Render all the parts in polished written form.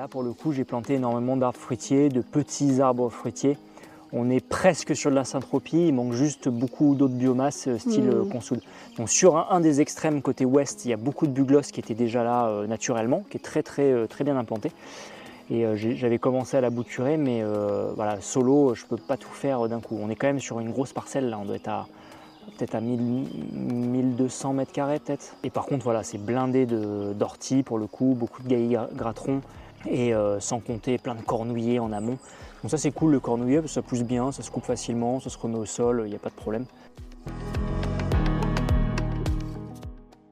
là, pour le coup, j'ai planté énormément d'arbres fruitiers, de petits arbres fruitiers. On est presque sur de la syntropie, il manque juste beaucoup d'autres biomasses style consoude. Donc sur un des extrêmes côté ouest, il y a beaucoup de bugloss qui étaient déjà là naturellement, qui est très bien implanté. Et j'avais commencé à la bouturer, mais voilà, solo, je ne peux pas tout faire d'un coup. On est quand même sur une grosse parcelle, là, on doit être peut-être à 1200 mètres carrés peut-être. Et par contre, voilà, c'est blindé d'orties pour le coup, beaucoup de gaillis gratterons, et sans compter plein de cornouillers en amont. Donc ça c'est cool le cornouiller parce que ça pousse bien, ça se coupe facilement, ça se remet au sol, il n'y a pas de problème.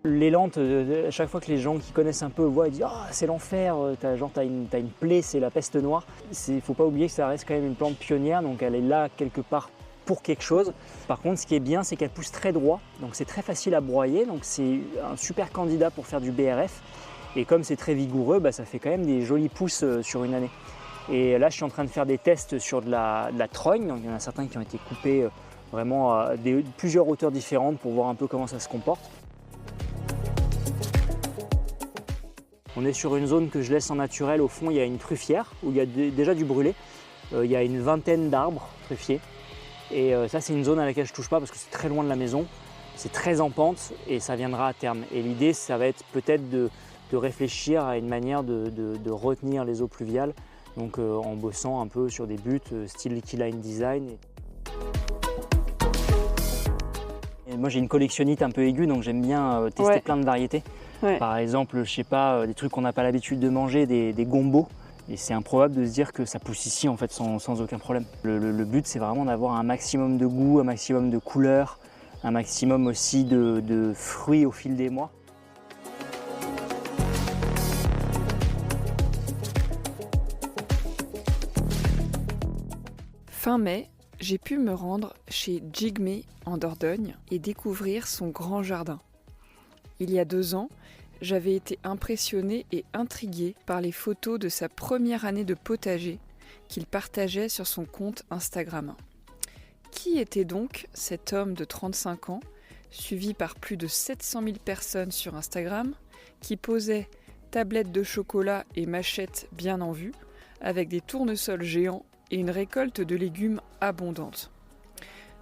Les lentes, à chaque fois que les gens qui connaissent un peu voient, ils disent « Ah, c'est l'enfer, t'as une plaie, c'est la peste noire ». Il ne faut pas oublier que ça reste quand même une plante pionnière, donc elle est là quelque part pour quelque chose. Par contre, ce qui est bien, c'est qu'elle pousse très droit, donc c'est très facile à broyer, donc c'est un super candidat pour faire du BRF. Et comme c'est très vigoureux, ça fait quand même des jolis pousses sur une année. Et là, je suis en train de faire des tests sur de la trogne. Donc, il y en a certains qui ont été coupés vraiment à plusieurs hauteurs différentes pour voir un peu comment ça se comporte. On est sur une zone que je laisse en naturel. Au fond, il y a une truffière où il y a déjà du brûlé. Il y a une vingtaine d'arbres truffiers. Et ça, c'est une zone à laquelle je ne touche pas parce que c'est très loin de la maison. C'est très en pente et ça viendra à terme. Et l'idée, ça va être peut-être de réfléchir à une manière de retenir les eaux pluviales. Donc en bossant un peu sur des buts style keyline design. Et moi j'ai une collectionnite un peu aiguë, donc j'aime bien tester plein de variétés. Ouais. Par exemple, je sais pas, des trucs qu'on n'a pas l'habitude de manger, des gombos. Et c'est improbable de se dire que ça pousse ici en fait sans aucun problème. Le but c'est vraiment d'avoir un maximum de goût, un maximum de couleurs, un maximum aussi de fruits au fil des mois. Fin mai, j'ai pu me rendre chez Jigme en Dordogne et découvrir son grand jardin. Il y a 2 ans, j'avais été impressionnée et intriguée par les photos de sa première année de potager qu'il partageait sur son compte Instagram. Qui était donc cet homme de 35 ans, suivi par plus de 700 000 personnes sur Instagram, qui posait tablette de chocolat et machette bien en vue, avec des tournesols géants et une récolte de légumes abondante.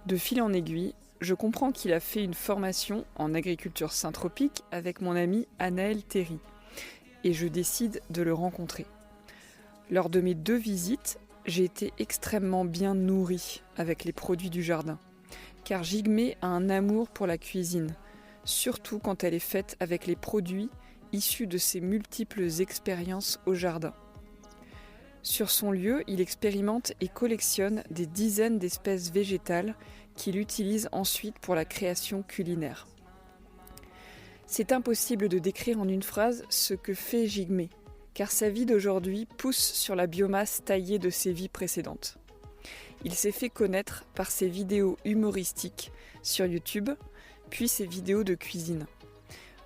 De fil en aiguille, je comprends qu'il a fait une formation en agriculture syntropique avec mon ami Anaël Terry, et je décide de le rencontrer. Lors de mes 2 visites, j'ai été extrêmement bien nourrie avec les produits du jardin, car Jigme a un amour pour la cuisine, surtout quand elle est faite avec les produits issus de ses multiples expériences au jardin. Sur son lieu, il expérimente et collectionne des dizaines d'espèces végétales qu'il utilise ensuite pour la création culinaire. C'est impossible de décrire en une phrase ce que fait Jigme, car sa vie d'aujourd'hui pousse sur la biomasse taillée de ses vies précédentes. Il s'est fait connaître par ses vidéos humoristiques sur YouTube, puis ses vidéos de cuisine.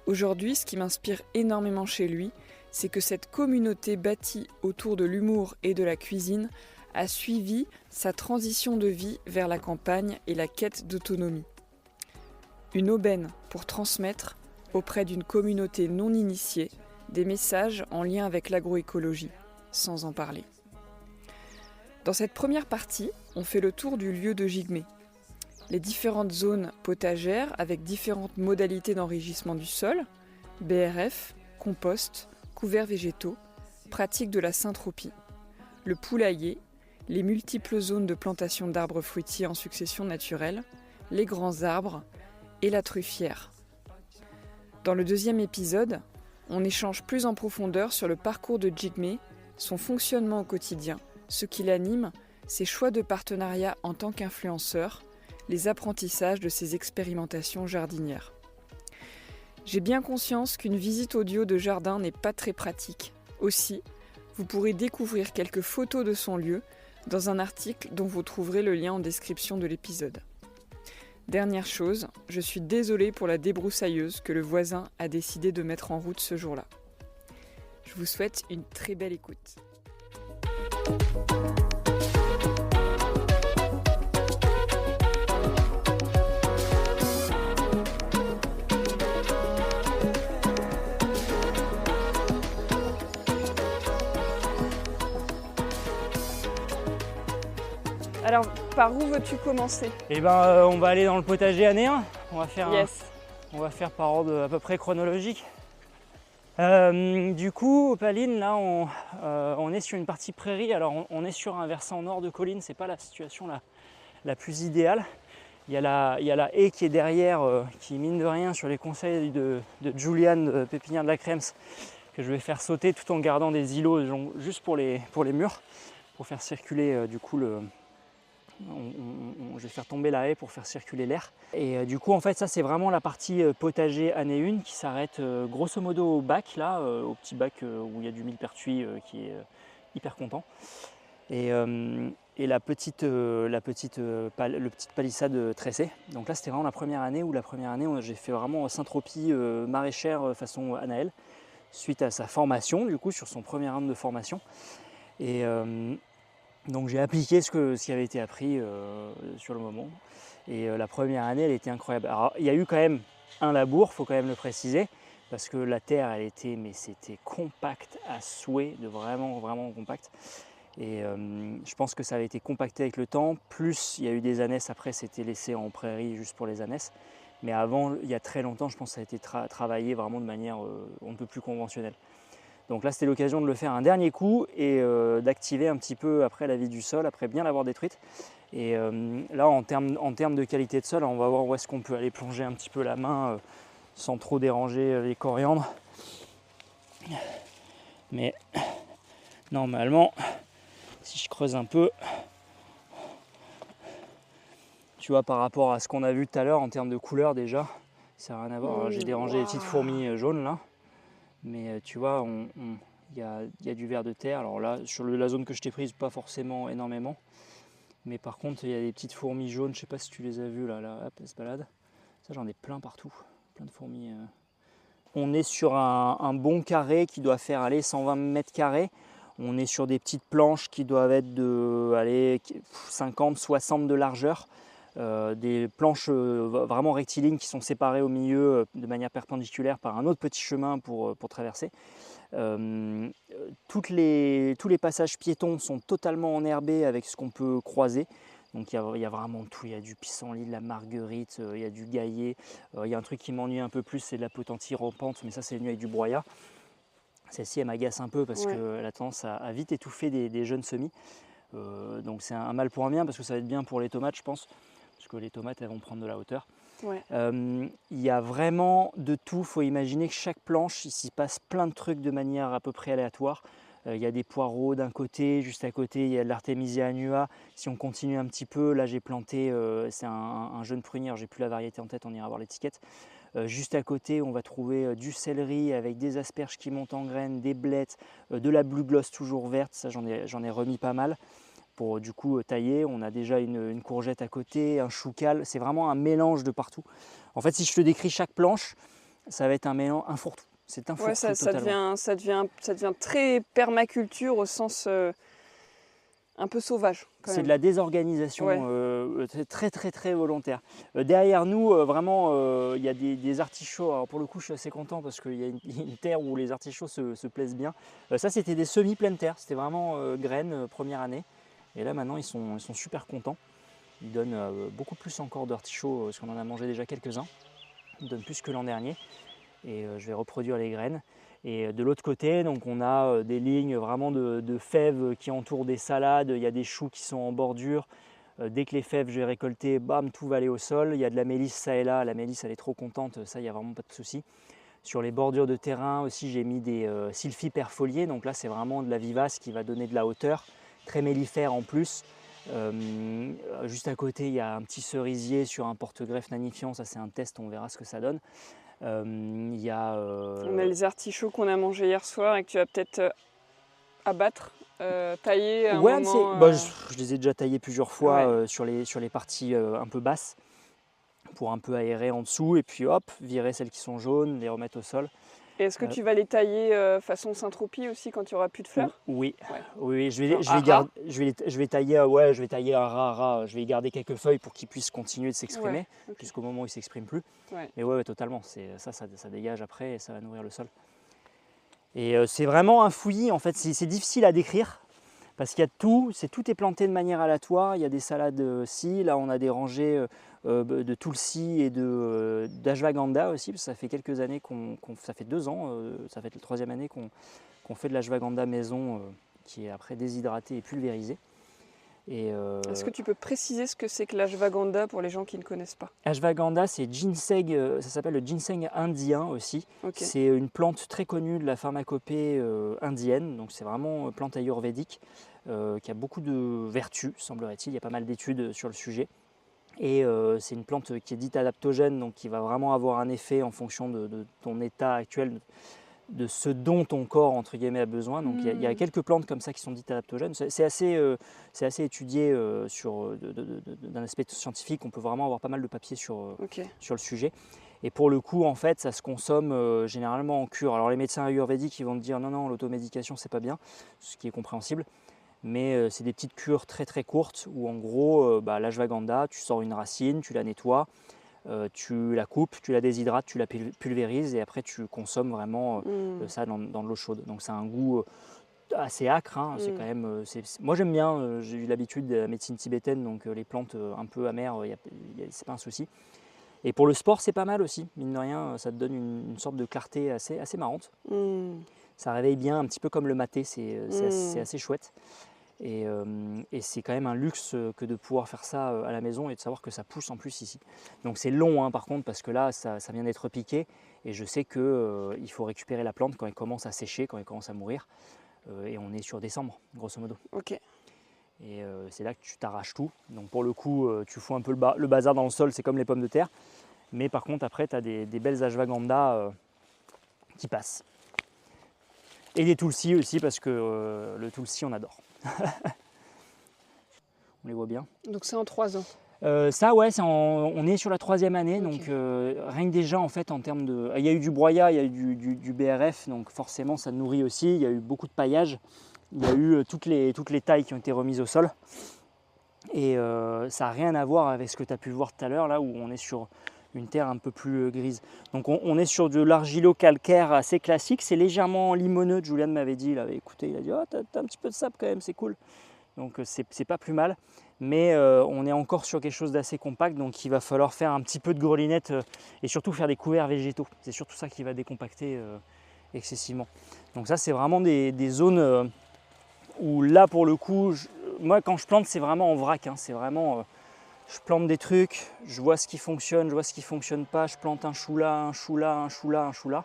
Aujourd'hui, ce qui m'inspire énormément chez lui, c'est que cette communauté bâtie autour de l'humour et de la cuisine a suivi sa transition de vie vers la campagne et la quête d'autonomie. Une aubaine pour transmettre, auprès d'une communauté non initiée, des messages en lien avec l'agroécologie, sans en parler. Dans cette première partie, on fait le tour du lieu de Jigme. Les différentes zones potagères avec différentes modalités d'enrichissement du sol, BRF, compost, couverts végétaux, pratique de la syntropie, le poulailler, les multiples zones de plantation d'arbres fruitiers en succession naturelle, les grands arbres et la truffière. Dans le 2e épisode, on échange plus en profondeur sur le parcours de Jigme, son fonctionnement au quotidien, ce qui l'anime, ses choix de partenariat en tant qu'influenceur, les apprentissages de ses expérimentations jardinières. J'ai bien conscience qu'une visite audio de jardin n'est pas très pratique. Aussi, vous pourrez découvrir quelques photos de son lieu dans un article dont vous trouverez le lien en description de l'épisode. Dernière chose, je suis désolée pour la débroussailleuse que le voisin a décidé de mettre en route ce jour-là. Je vous souhaite une très belle écoute. Alors, par où veux-tu commencer? Et ben, on va aller dans le potager anéen. On va faire, Yes. on va faire par ordre à peu près chronologique. Du coup, Paline, là, on est sur une partie prairie. Alors, on est sur un versant nord de colline. C'est pas la situation la plus idéale. Il y a la haie qui est derrière, qui mine de rien sur les conseils de Julian de Pépinière de la Krems, que je vais faire sauter tout en gardant des îlots juste pour les murs, pour faire circuler du coup je vais faire tomber la haie pour faire circuler l'air. Et du coup, en fait, ça c'est vraiment la partie potager année 1 qui s'arrête grosso modo au bac, là, au petit bac où il y a du millepertuis qui est hyper content. Et le petite palissade tressée. Donc là, c'était vraiment la première année où j'ai fait vraiment Saint-Tropez maraîchère façon Anaël, suite à sa formation, du coup, sur son premier an de formation. Et donc j'ai appliqué ce qui avait été appris sur le moment. Et la première année, elle était incroyable. Alors il y a eu quand même un labour, il faut quand même le préciser, parce que la terre, c'était compact à souhait, de vraiment, vraiment compact. Et je pense que ça avait été compacté avec le temps. Plus il y a eu des anesses, après c'était laissé en prairie juste pour les anesses. Mais avant, il y a très longtemps, je pense que ça a été travaillé vraiment de manière on ne peut plus conventionnelle. Donc là, c'était l'occasion de le faire un dernier coup et d'activer un petit peu après la vie du sol, après bien l'avoir détruite. Et là, en termes de qualité de sol, on va voir où est-ce qu'on peut aller plonger un petit peu la main sans trop déranger les coriandres. Mais normalement, si je creuse un peu, tu vois, par rapport à ce qu'on a vu tout à l'heure en termes de couleur déjà, ça n'a rien à voir. J'ai dérangé les petites fourmis jaunes là. Mais tu vois, il y a du ver de terre. Alors là, sur la zone que je t'ai prise, pas forcément énormément. Mais par contre, il y a des petites fourmis jaunes. Je ne sais pas si tu les as vues là, hop, elles se baladent. Ça, j'en ai plein partout. Plein de fourmis. On est sur un bon carré qui doit faire 120 mètres carrés. On est sur des petites planches qui doivent être de 50, 60 de largeur. Des planches vraiment rectilignes qui sont séparées au milieu de manière perpendiculaire par un autre petit chemin pour traverser. Tous les passages piétons sont totalement enherbés avec ce qu'on peut croiser. Donc il y a vraiment tout, il y a du pissenlit, de la marguerite, il y a du gaillet. Il y a un truc qui m'ennuie un peu plus, c'est de la potentie rampante, mais ça c'est venu avec du broyat. Celle-ci elle m'agace un peu parce qu'elle a tendance à vite étouffer des jeunes semis. Donc c'est un mal pour un bien parce que ça va être bien pour les tomates je pense. Parce que les tomates elles vont prendre de la hauteur. Il y a vraiment de tout, il faut imaginer que chaque planche, il s'y passe plein de trucs de manière à peu près aléatoire. Il y a des poireaux d'un côté, juste à côté il y a de l'Artemisia annua. Si on continue un petit peu, là j'ai planté, c'est un jeune prunier, j'ai plus la variété en tête, on ira voir l'étiquette. Juste à côté on va trouver du céleri avec des asperges qui montent en graines, des blettes, de la blue gloss toujours verte, ça j'en ai remis pas mal. Pour du coup tailler, on a déjà une courgette à côté, un choucal, c'est vraiment un mélange de partout. En fait, si je te décris chaque planche, ça va être un mélange, un fourre-tout. C'est un fourre-tout totalement. Ça devient très permaculture au sens un peu sauvage. C'est de la désorganisation très très très volontaire. Derrière nous, vraiment, il y a des artichauts. Alors pour le coup, je suis assez content parce qu'il y a une terre où les artichauts se plaisent bien. Ça, c'était des semis pleine terre. C'était vraiment graines première année. Et là maintenant ils sont super contents. Ils donnent beaucoup plus encore d'artichauts parce qu'on en a mangé déjà quelques-uns. Ils donnent plus que l'an dernier. Et je vais reproduire les graines. Et de l'autre côté, donc on a des lignes vraiment de fèves qui entourent des salades. Il y a des choux qui sont en bordure. Dès que les fèves je vais récolter, bam, tout va aller au sol. Il y a de la mélisse ça et là. La mélisse elle est trop contente, ça il n'y a vraiment pas de souci. Sur les bordures de terrain aussi j'ai mis des sylphiperfoliés. Donc là c'est vraiment de la vivace qui va donner de la hauteur. Très mellifère en plus. Juste à côté, il y a un petit cerisier sur un porte-greffe nanifiant. Ça, c'est un test, on verra ce que ça donne. On a les artichauts qu'on a mangés hier soir et que tu vas peut-être abattre, tailler à un moment. Je les ai déjà taillés plusieurs fois sur les parties un peu basses pour un peu aérer en dessous et puis hop, virer celles qui sont jaunes, les remettre au sol. Et est-ce que tu vas les tailler façon Saint-Tropez aussi quand il n'y aura plus de fleurs? Oui, je vais tailler un ras. Je vais y garder quelques feuilles pour qu'il puisse continuer de s'exprimer jusqu'au moment où il ne s'exprime plus. Mais ouais, totalement, ça dégage après et ça va nourrir le sol. Et c'est vraiment un fouillis, en fait, c'est difficile à décrire Parce qu'il y a tout, tout est planté de manière aléatoire. Il y a des salades ci, là on a des rangées de tulsi et d'ashwagandha aussi, parce que ça fait quelques années ça fait 2 ans, ça fait la 3e année qu'on fait de l'ashwagandha maison qui est après déshydraté et pulvérisé. Est-ce que tu peux préciser ce que c'est que l'ashwagandha pour les gens qui ne connaissent pas? Ashwagandha, c'est ginseng, ça s'appelle le ginseng indien aussi. Okay. C'est une plante très connue de la pharmacopée indienne, donc c'est vraiment une plante ayurvédique qui a beaucoup de vertus, semblerait-il. Il y a pas mal d'études sur le sujet. Et c'est une plante qui est dite adaptogène, donc qui va vraiment avoir un effet en fonction de ton état actuel, de ce dont ton corps entre guillemets a besoin. Donc il y a quelques plantes comme ça qui sont dites adaptogènes. C'est assez étudié d'un aspect scientifique. On peut vraiment avoir pas mal de papiers sur le sujet. Et pour le coup, en fait, ça se consomme généralement en cure. Alors les médecins ayurvédiques, ils vont te dire non, l'automédication c'est pas bien, ce qui est compréhensible. Mais c'est des petites cures très très courtes où en gros, l'ashwagandha, tu sors une racine, tu la nettoies. Tu la coupes, tu la déshydrates, tu la pulvérises et après tu consommes vraiment ça dans de l'eau chaude. Donc c'est un goût assez âcre. Hein. C'est quand même, moi j'aime bien, j'ai eu l'habitude de la médecine tibétaine, donc les plantes un peu amères, c'est pas un souci. Et pour le sport, c'est pas mal aussi. Mine de rien, ça te donne une sorte de clarté assez marrante. Ça réveille bien, un petit peu comme le maté, c'est assez chouette. Et c'est quand même un luxe que de pouvoir faire ça à la maison et de savoir que ça pousse en plus ici. Donc c'est long hein, par contre parce que là ça vient d'être piqué et je sais qu'il faut récupérer la plante quand elle commence à sécher, quand elle commence à mourir. Et on est sur décembre grosso modo. Ok. Et c'est là que tu t'arraches tout. Donc pour le coup tu fous un peu le bazar dans le sol, c'est comme les pommes de terre. Mais par contre après tu as des belles ashwagandha qui passent. Et des tulsi aussi parce que le tulsi on adore. On les voit bien. Donc c'est en 3 ans. Ça ouais, on est sur la 3e année, donc rien que déjà en fait en termes de... Il y a eu du broyat, il y a eu du BRF, donc forcément ça nourrit aussi, il y a eu beaucoup de paillage, il y a eu toutes les tailles qui ont été remises au sol. Et ça n'a rien à voir avec ce que tu as pu voir tout à l'heure là où on est sur une terre un peu plus grise. Donc on est sur de l'argilo-calcaire assez classique, c'est légèrement limoneux, Julian m'avait dit, il avait écouté, il a dit oh t'as un petit peu de sable quand même, c'est cool. Donc c'est pas plus mal, mais on est encore sur quelque chose d'assez compact, donc il va falloir faire un petit peu de grelinette et surtout faire des couverts végétaux. C'est surtout ça qui va décompacter excessivement. Donc ça c'est vraiment des zones où là pour le coup, moi quand je plante c'est vraiment en vrac, hein, c'est vraiment... je plante des trucs, je vois ce qui fonctionne, je vois ce qui ne fonctionne pas, je plante un chou là, un chou là, un chou là, un chou là,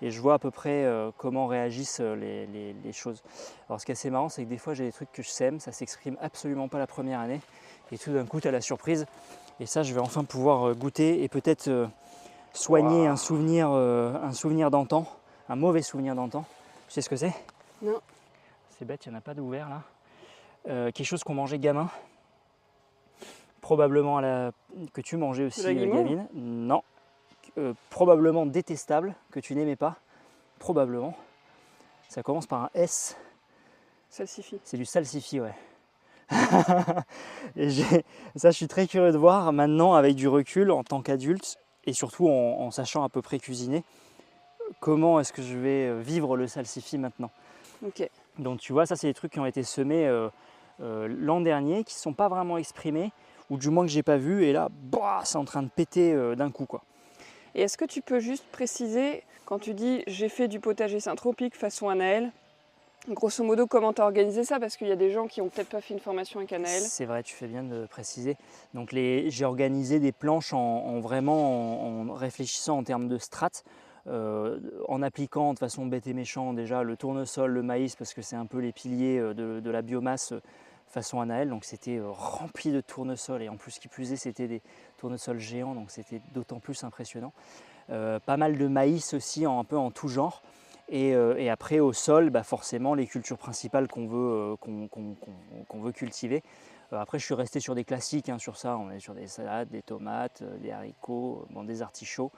et je vois à peu près comment réagissent les choses. Alors ce qui est assez marrant, c'est que des fois j'ai des trucs que je sème, ça ne s'exprime absolument pas la première année, et tout d'un coup tu as la surprise, et ça je vais enfin pouvoir goûter et peut-être soigner un souvenir d'antan, un mauvais souvenir d'antan. Tu sais ce que c'est? Non. C'est bête, il n'y en a pas d'ouvert là. Quelque chose qu'on mangeait gamin. Probablement que tu mangeais aussi, gamine. Non. Probablement détestable, que tu n'aimais pas. Probablement. Ça commence par un S. Salsifis. C'est du salsifis, ouais. Et ça, je suis très curieux de voir maintenant, avec du recul, en tant qu'adulte, et surtout en sachant à peu près cuisiner, comment est-ce que je vais vivre le salsifis maintenant. Ok. Donc tu vois, ça, c'est des trucs qui ont été semés l'an dernier, qui ne sont pas vraiment exprimés, ou du moins que j'ai pas vu, et là, bah, c'est en train de péter d'un coup, quoi. Et est-ce que tu peux juste préciser, quand tu dis j'ai fait du potager syntropique façon Anaël, grosso modo comment tu as organisé ça? Parce qu'il y a des gens qui n'ont peut-être pas fait une formation avec Anaël. C'est vrai, tu fais bien de préciser. Donc j'ai organisé des planches en réfléchissant en termes de strates, en appliquant de façon bête et méchant déjà le tournesol, le maïs, parce que c'est un peu les piliers de la biomasse façon Anaël, donc c'était rempli de tournesols, et en plus qui plus est c'était des tournesols géants, donc c'était d'autant plus impressionnant. Pas mal de maïs aussi, un peu en tout genre, et après au sol, bah forcément les cultures principales qu'on veut cultiver. Après je suis resté sur des classiques, hein, sur ça, on est sur des salades, des tomates, des haricots, bon, des artichauts,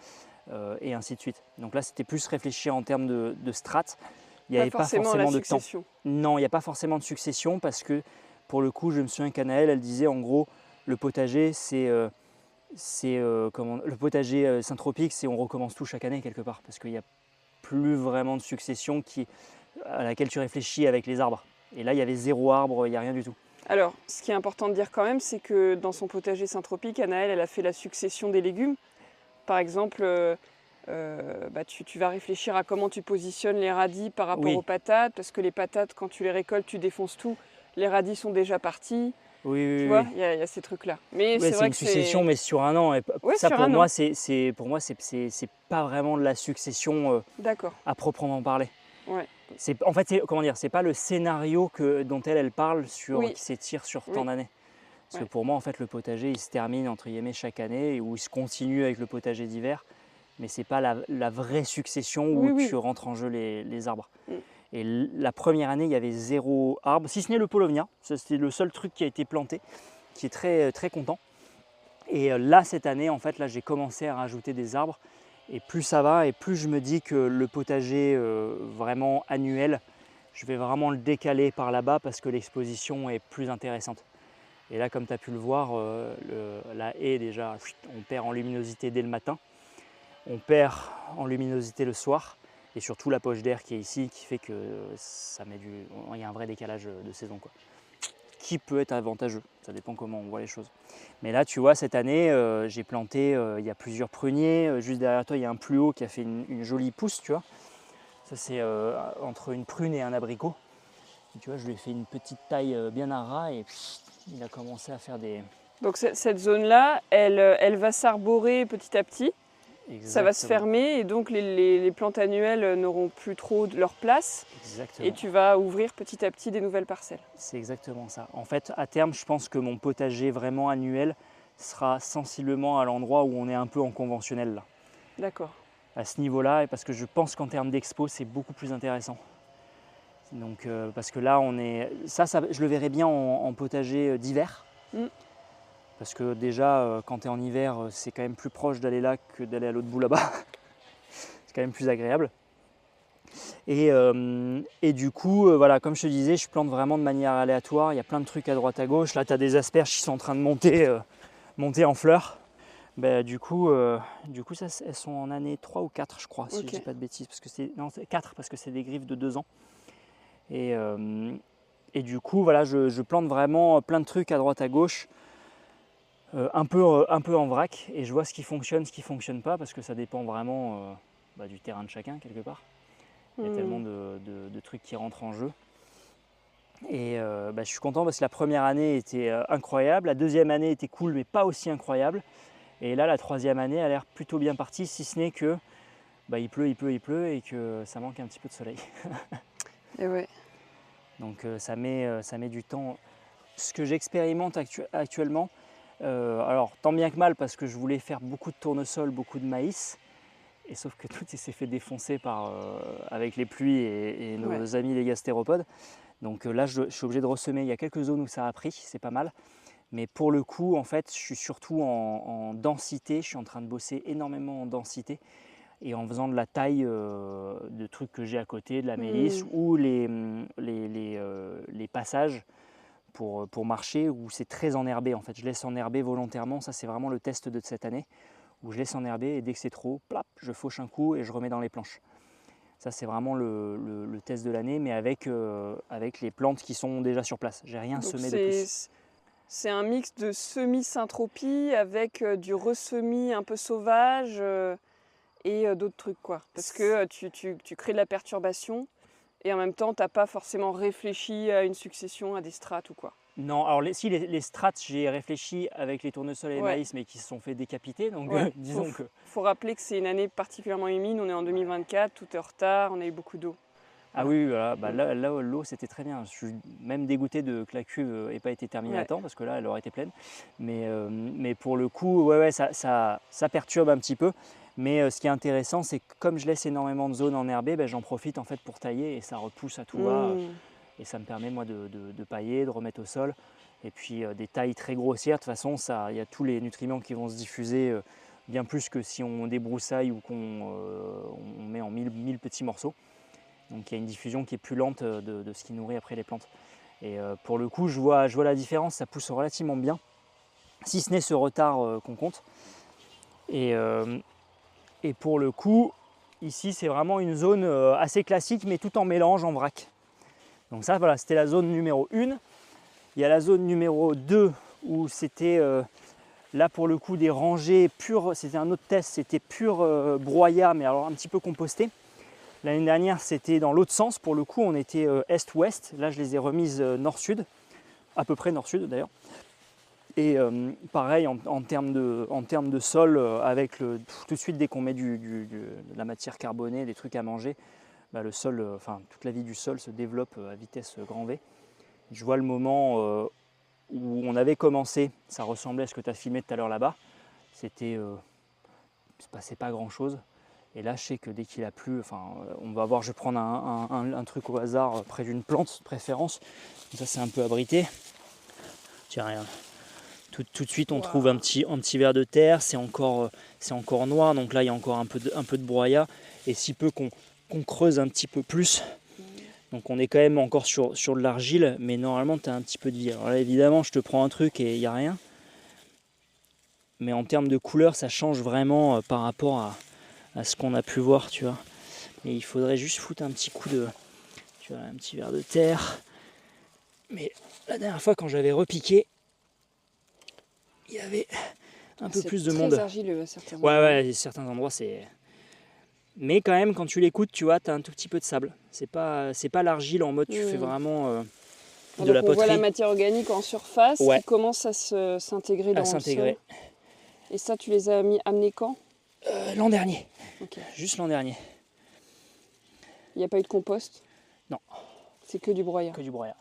et ainsi de suite. Donc là c'était plus réfléchi en termes de strates. Il n'y avait pas forcément de temps. Non, il n'y a pas forcément de succession parce que pour le coup, je me souviens qu'Anaël, elle disait en gros, le potager, le potager syntropique, c'est on recommence tout chaque année quelque part, parce qu'il n'y a plus vraiment de succession à laquelle tu réfléchis avec les arbres. Et là, il y avait 0 arbre, il n'y a rien du tout. Alors, ce qui est important de dire quand même, c'est que dans son potager Saint-Tropique, Anaëlle, elle a fait la succession des légumes. Par exemple, tu vas réfléchir à comment tu positionnes les radis par rapport aux patates, parce que les patates, quand tu les récoltes, tu défonces tout. Les radis sont déjà partis. Tu vois, il y a ces trucs-là. Mais c'est vrai une succession, mais sur un an. Et ça, pour moi, c'est pas vraiment de la succession à proprement parler. Ouais. En fait, comment dire, c'est pas le scénario dont elle parle qui s'étire sur tant d'années. Parce que pour moi, en fait, le potager, il se termine entre guillemets chaque année, ou il se continue avec le potager d'hiver. Mais c'est pas la vraie succession où tu rentres en jeu les arbres. Et la première année, il y avait 0 arbre, si ce n'est le paulownia. C'était le seul truc qui a été planté, qui est très, très content. Et là, cette année, en fait, là, j'ai commencé à rajouter des arbres. Et plus ça va, et plus je me dis que le potager vraiment annuel, je vais vraiment le décaler par là-bas parce que l'exposition est plus intéressante. Et là, comme tu as pu le voir, la haie, déjà, on perd en luminosité dès le matin. On perd en luminosité le soir. Et surtout la poche d'air qui est ici, qui fait que il y a un vrai décalage de saison, quoi. Qui peut être avantageux, ça dépend comment on voit les choses. Mais là, tu vois, cette année, j'ai planté, il y a plusieurs pruniers. Juste derrière toi, il y a un plus haut qui a fait une jolie pousse, tu vois. Ça, c'est entre une prune et un abricot. Et tu vois, je lui ai fait une petite taille bien à ras et il a commencé à faire des... Donc cette zone-là, elle va s'arborer petit à petit. Exactement. Ça va se fermer et donc les plantes annuelles n'auront plus trop de leur place. Exactement. Et tu vas ouvrir petit à petit des nouvelles parcelles. C'est exactement ça. En fait, à terme, je pense que mon potager vraiment annuel sera sensiblement à l'endroit où on est un peu en conventionnel là. D'accord. À ce niveau-là, et parce que je pense qu'en termes d'expo, c'est beaucoup plus intéressant. Donc, parce que là, ça je le verrais bien en potager d'hiver. Parce que déjà, quand tu es en hiver, c'est quand même plus proche d'aller là que d'aller à l'autre bout là-bas. C'est quand même plus agréable. Et du coup, voilà, comme je te disais, je plante vraiment de manière aléatoire. Il y a plein de trucs à droite à gauche. Là, tu as des asperges qui sont en train de monter en fleurs. Du coup, elles sont en année 3 ou 4, je crois, si je ne dis pas de bêtises. C'est 4 parce que c'est des griffes de 2 ans. Et du coup, voilà, je plante vraiment plein de trucs à droite à gauche. Un peu en vrac, et je vois ce qui fonctionne, ce qui ne fonctionne pas, parce que ça dépend vraiment du terrain de chacun, quelque part. Il y a tellement de trucs qui rentrent en jeu. Et je suis content parce que la première année était incroyable, la deuxième année était cool, mais pas aussi incroyable. Et là, la troisième année a l'air plutôt bien partie, si ce n'est que il pleut, et que ça manque un petit peu de soleil. Et ouais. Donc ça met du temps. Ce que j'expérimente actuellement, alors tant bien que mal parce que je voulais faire beaucoup de tournesol, beaucoup de maïs, et sauf que tout s'est fait défoncer avec les pluies et nos amis les gastéropodes. Donc là je suis obligé de ressemer. Il y a quelques zones où ça a pris, c'est pas mal. Mais pour le coup, en fait, je suis surtout en densité. Je suis en train de bosser énormément en densité et en faisant de la taille de trucs que j'ai à côté, de la mélisse ou les passages pour marcher où c'est très enherbé. En fait, je laisse enherber volontairement. Ça, c'est vraiment le test de cette année où je laisse enherber et dès que c'est trop, plap, je fauche un coup et je remets dans les planches. Ça, c'est vraiment le test de l'année, mais avec les plantes qui sont déjà sur place. J'ai rien semé de plus. C'est un mix de semi-syntropie avec du ressemis un peu sauvage et d'autres trucs, quoi. Parce que tu crées de la perturbation et en même temps, tu n'as pas forcément réfléchi à une succession, à des strates ou quoi. Non, alors les strates, j'ai réfléchi avec les tournesols et les maïs, mais qui se sont fait décapiter. Donc disons que... faut rappeler que c'est une année particulièrement humide. On est en 2024, tout est en retard, on a eu beaucoup d'eau. Ah oui, voilà. Là, l'eau, c'était très bien. Je suis même dégoûté que la cuve n'ait pas été terminée à temps, parce que là, elle aurait été pleine. Mais pour le coup, ça perturbe un petit peu. Mais ce qui est intéressant, c'est que comme je laisse énormément de zones enherbées, j'en profite en fait pour tailler et ça repousse à tout va. Et ça me permet moi de pailler, de remettre au sol. Et puis des tailles très grossières, de toute façon, il y a tous les nutriments qui vont se diffuser bien plus que si on débroussaille ou qu'on met en mille petits morceaux. Donc il y a une diffusion qui est plus lente de ce qui nourrit après les plantes. Et pour le coup, je vois la différence, ça pousse relativement bien, si ce n'est ce retard qu'on compte. Et pour le coup, ici c'est vraiment une zone assez classique, mais tout en mélange, en vrac. Donc ça, voilà, c'était la zone numéro 1. Il y a la zone numéro 2 où c'était là pour le coup des rangées pures, c'était un autre test, c'était pur broyat, mais alors un petit peu composté. L'année dernière, c'était dans l'autre sens, pour le coup, on était est-ouest. Là, je les ai remises nord-sud, à peu près nord-sud d'ailleurs. Et pareil, en termes de sol, avec tout de suite, dès qu'on met de la matière carbonée, des trucs à manger, bah, le sol, toute la vie du sol se développe à vitesse grand V. Je vois le moment où on avait commencé, ça ressemblait à ce que tu as filmé tout à l'heure là-bas. C'était, il ne se passait pas grand-chose. Et là, je sais que dès qu'il a plu, on va voir, je vais prendre un truc au hasard près d'une plante de préférence. Ça, c'est un peu abrité. Tiens, rien. Tout de suite, on trouve un petit ver de terre. C'est encore noir, donc là, il y a encore un peu de broyat. Et si peu qu'on creuse un petit peu plus. Donc on est quand même encore sur de l'argile, mais normalement, tu as un petit peu de vie. Alors là, évidemment, je te prends un truc et il n'y a rien. Mais en termes de couleur, ça change vraiment par rapport à ce qu'on a pu voir, tu vois. Et il faudrait juste foutre un petit coup tu vois, un petit ver de terre. Mais la dernière fois, quand j'avais repiqué, il y avait un peu plus de monde. C'est argileux à certains endroits. Ouais, certains endroits, c'est... Mais quand même, quand tu l'écoutes, tu vois, tu as un tout petit peu de sable. C'est pas l'argile en mode, tu fais vraiment de la poterie. On voit la matière organique en surface qui commence à s'intégrer dans le sol. Et ça, tu les as amenés quand ? L'an dernier. Okay. Juste l'an dernier. Il n'y a pas eu de compost ? Non. C'est que du broyat. Que du broyat.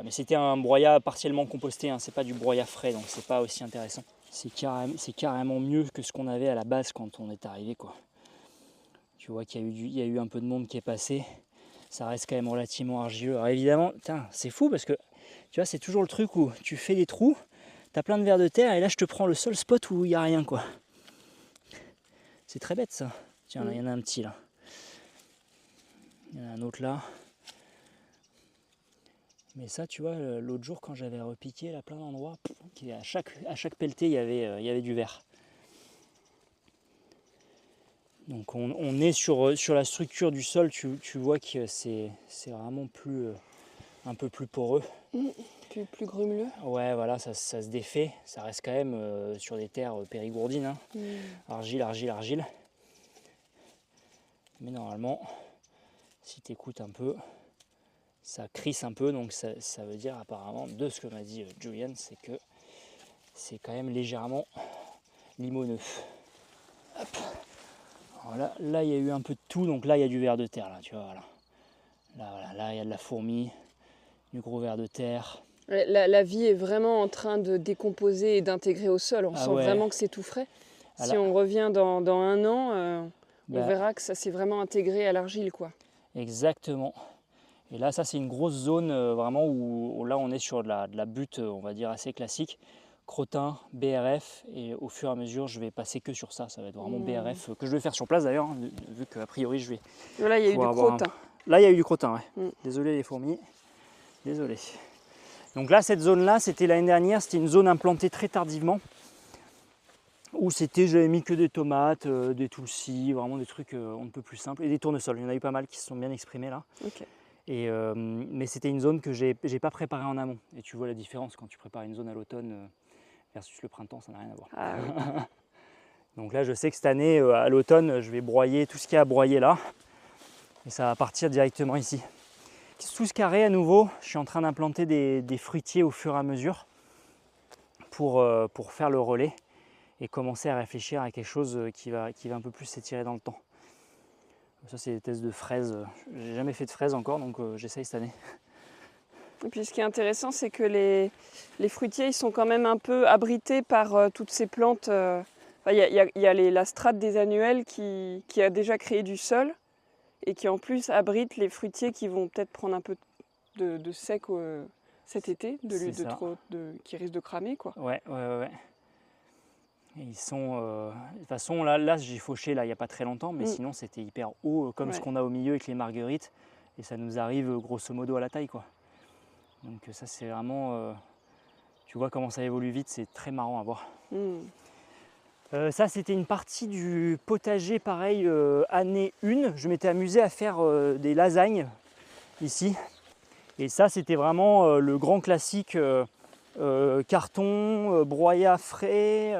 Mais c'était un broyat partiellement composté, hein. C'est pas du broyat frais, donc c'est pas aussi intéressant. C'est carrément mieux que ce qu'on avait à la base quand on est arrivé, quoi. Tu vois qu'il y a eu un peu de monde qui est passé. Ça reste quand même relativement argileux. Alors évidemment, c'est fou parce que tu vois, c'est toujours le truc où tu fais des trous, tu as plein de vers de terre et là je te prends le seul spot où il n'y a rien, quoi. C'est très bête ça. Tiens, là il y en a un petit là. Il y en a un autre là. Mais ça, tu vois, l'autre jour quand j'avais repiqué là plein d'endroits, à chaque pelletée il y avait du vert. Donc on est sur la structure du sol, tu vois que c'est vraiment un peu plus poreux. Plus grumeleux. Ouais, voilà, ça se défait. Ça reste quand même sur des terres périgourdines. Hein. Argile. Mais normalement, si tu écoutes un peu, ça crisse un peu. Donc ça veut dire apparemment, de ce que m'a dit Julian, c'est que c'est quand même légèrement limoneux. Hop. Alors là, il y a eu un peu de tout, donc là, il y a du ver de terre, là, tu vois, voilà. Là, il y a de la fourmi, du gros ver de terre. La vie est vraiment en train de décomposer et d'intégrer au sol. On sent vraiment que c'est tout frais. Si on revient dans un an, on verra que ça s'est vraiment intégré à l'argile, quoi. Exactement. Et là, ça, c'est une grosse zone vraiment où là, on est sur de la butte, on va dire, assez classique. Crottin, BRF, et au fur et à mesure je vais passer que sur ça, va être vraiment BRF que je vais faire sur place d'ailleurs, hein, vu qu'a priori je vais... Là il y a eu du crottin. Là il y a eu du crottin, ouais. Désolé les fourmis, désolé. Donc là cette zone là, c'était l'année dernière, c'était une zone implantée très tardivement, où j'avais mis que des tomates, des tulsis, vraiment des trucs on ne peut plus simples, et des tournesols, il y en a eu pas mal qui se sont bien exprimés là. Okay. Et, mais c'était une zone que j'ai pas préparée en amont, et tu vois la différence quand tu prépares une zone à l'automne versus le printemps, ça n'a rien à voir. Ah, oui. Donc là, je sais que cette année, à l'automne, je vais broyer tout ce qu'il y a à broyer là. Et ça va partir directement ici. Sous ce carré, à nouveau, je suis en train d'implanter des fruitiers au fur et à mesure pour faire le relais et commencer à réfléchir à quelque chose qui va un peu plus s'étirer dans le temps. Ça, c'est des tests de fraises. J'ai jamais fait de fraises encore, donc j'essaye cette année. Et puis ce qui est intéressant, c'est que les fruitiers, ils sont quand même un peu abrités par toutes ces plantes. Il y a la strate des annuelles qui a déjà créé du sol et qui en plus abrite les fruitiers qui vont peut-être prendre un peu de sec cet été, qui risque de cramer, quoi. Ouais. Et ils sont... de toute façon, là j'ai fauché là, il n'y a pas très longtemps, mais sinon c'était hyper haut, comme ce qu'on a au milieu avec les marguerites. Et ça nous arrive grosso modo à la taille, quoi. Donc ça c'est vraiment... tu vois comment ça évolue vite, c'est très marrant à voir. Ça c'était une partie du potager pareil, année 1. Je m'étais amusé à faire des lasagnes ici. Et ça, c'était vraiment le grand classique carton, broyat frais,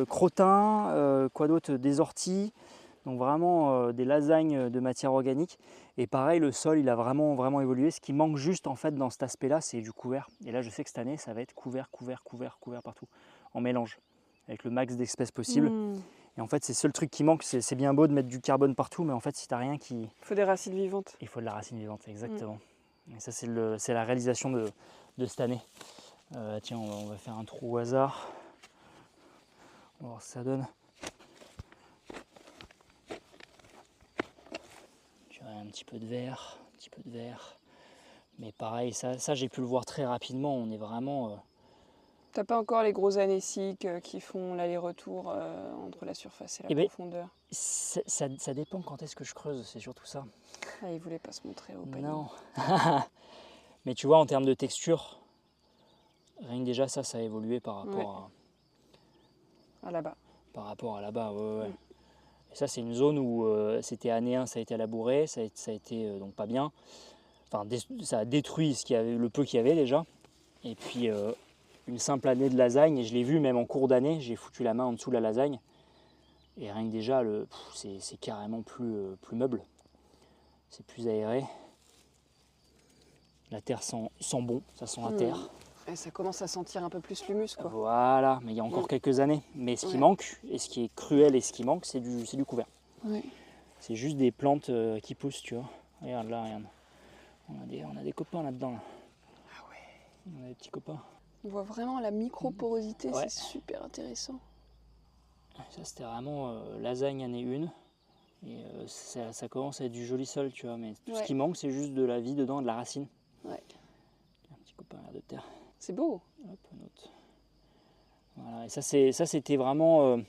crottin, quoi d'autre, des orties. Donc vraiment des lasagnes de matière organique. Et pareil, le sol, il a vraiment évolué. Ce qui manque juste en fait dans cet aspect-là, c'est du couvert. Et là, je sais que cette année, ça va être couvert partout, en mélange, avec le max d'espèces possible. Et en fait, c'est le seul truc qui manque. C'est bien beau de mettre du carbone partout, mais en fait, si tu n'as rien qui... Il faut des racines vivantes. Il faut de la racine vivante, exactement. Et ça, c'est la réalisation de cette année. Tiens, on va faire un trou au hasard. On va voir ce que ça donne. Un petit peu de vert, mais pareil, ça j'ai pu le voir très rapidement. On est vraiment. T'as pas encore les gros anéciques qui font l'aller-retour entre la surface et la profondeur. Ça dépend quand est-ce que je creuse, c'est surtout ça. Ah, il voulait pas se montrer au panier. Non. Mais tu vois, en termes de texture, rien que déjà ça a évolué par rapport à là-bas. Par rapport à là-bas, ouais. Et ça, c'est une zone où c'était année 1, ça a été labouré, ça a été donc pas bien. Enfin, ça a détruit le peu qu'il y avait déjà. Et puis, une simple année de lasagne, et je l'ai vu même en cours d'année, j'ai foutu la main en dessous de la lasagne. Et rien que déjà, c'est carrément plus meuble. C'est plus aéré. La terre sent bon, ça sent la terre. Et ça commence à sentir un peu plus l'humus, quoi. Voilà, mais il y a encore quelques années. Mais ce qui manque, et ce qui est cruel et ce qui manque, c'est du couvert. C'est juste des plantes qui poussent, tu vois. Regarde là, regarde. On a des copains là-dedans. Là. Ah ouais. On a des petits copains. On voit vraiment la micro-porosité, c'est super intéressant. Ça, c'était vraiment lasagne année 1. Et ça commence à être du joli sol, tu vois. Mais tout ce qui manque, c'est juste de la vie dedans, de la racine. Un petit copain de terre. C'est beau. Hop, un autre. Voilà, et ça c'était vraiment, on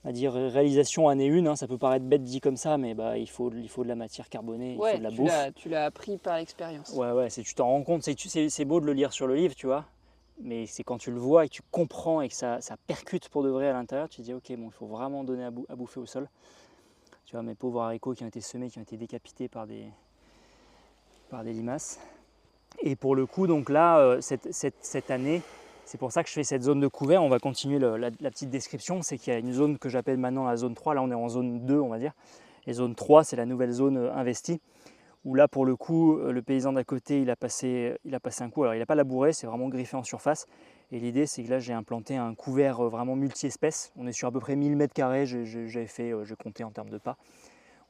va dire, réalisation année 1. Hein. Ça peut paraître bête dit comme ça, mais il faut de la matière carbonée, il faut de la bouffe. Tu l'as appris par l'expérience. Ouais, tu t'en rends compte. C'est beau de le lire sur le livre, tu vois. Mais c'est quand tu le vois et que tu comprends et que ça percute pour de vrai à l'intérieur, tu te dis ok, bon, il faut vraiment donner à bouffer au sol. Tu vois, mes pauvres haricots qui ont été semés, qui ont été décapités par des limaces. Et pour le coup, donc là, cette année, c'est pour ça que je fais cette zone de couvert. On va continuer la petite description. C'est qu'il y a une zone que j'appelle maintenant la zone 3. Là, on est en zone 2, on va dire. Et zone 3, c'est la nouvelle zone investie. Où là, pour le coup, le paysan d'à côté, il a passé un coup. Alors, il n'a pas labouré, c'est vraiment griffé en surface. Et l'idée, c'est que là, j'ai implanté un couvert vraiment multi-espèces. On est sur à peu près 1000 m². J'ai compté en termes de pas.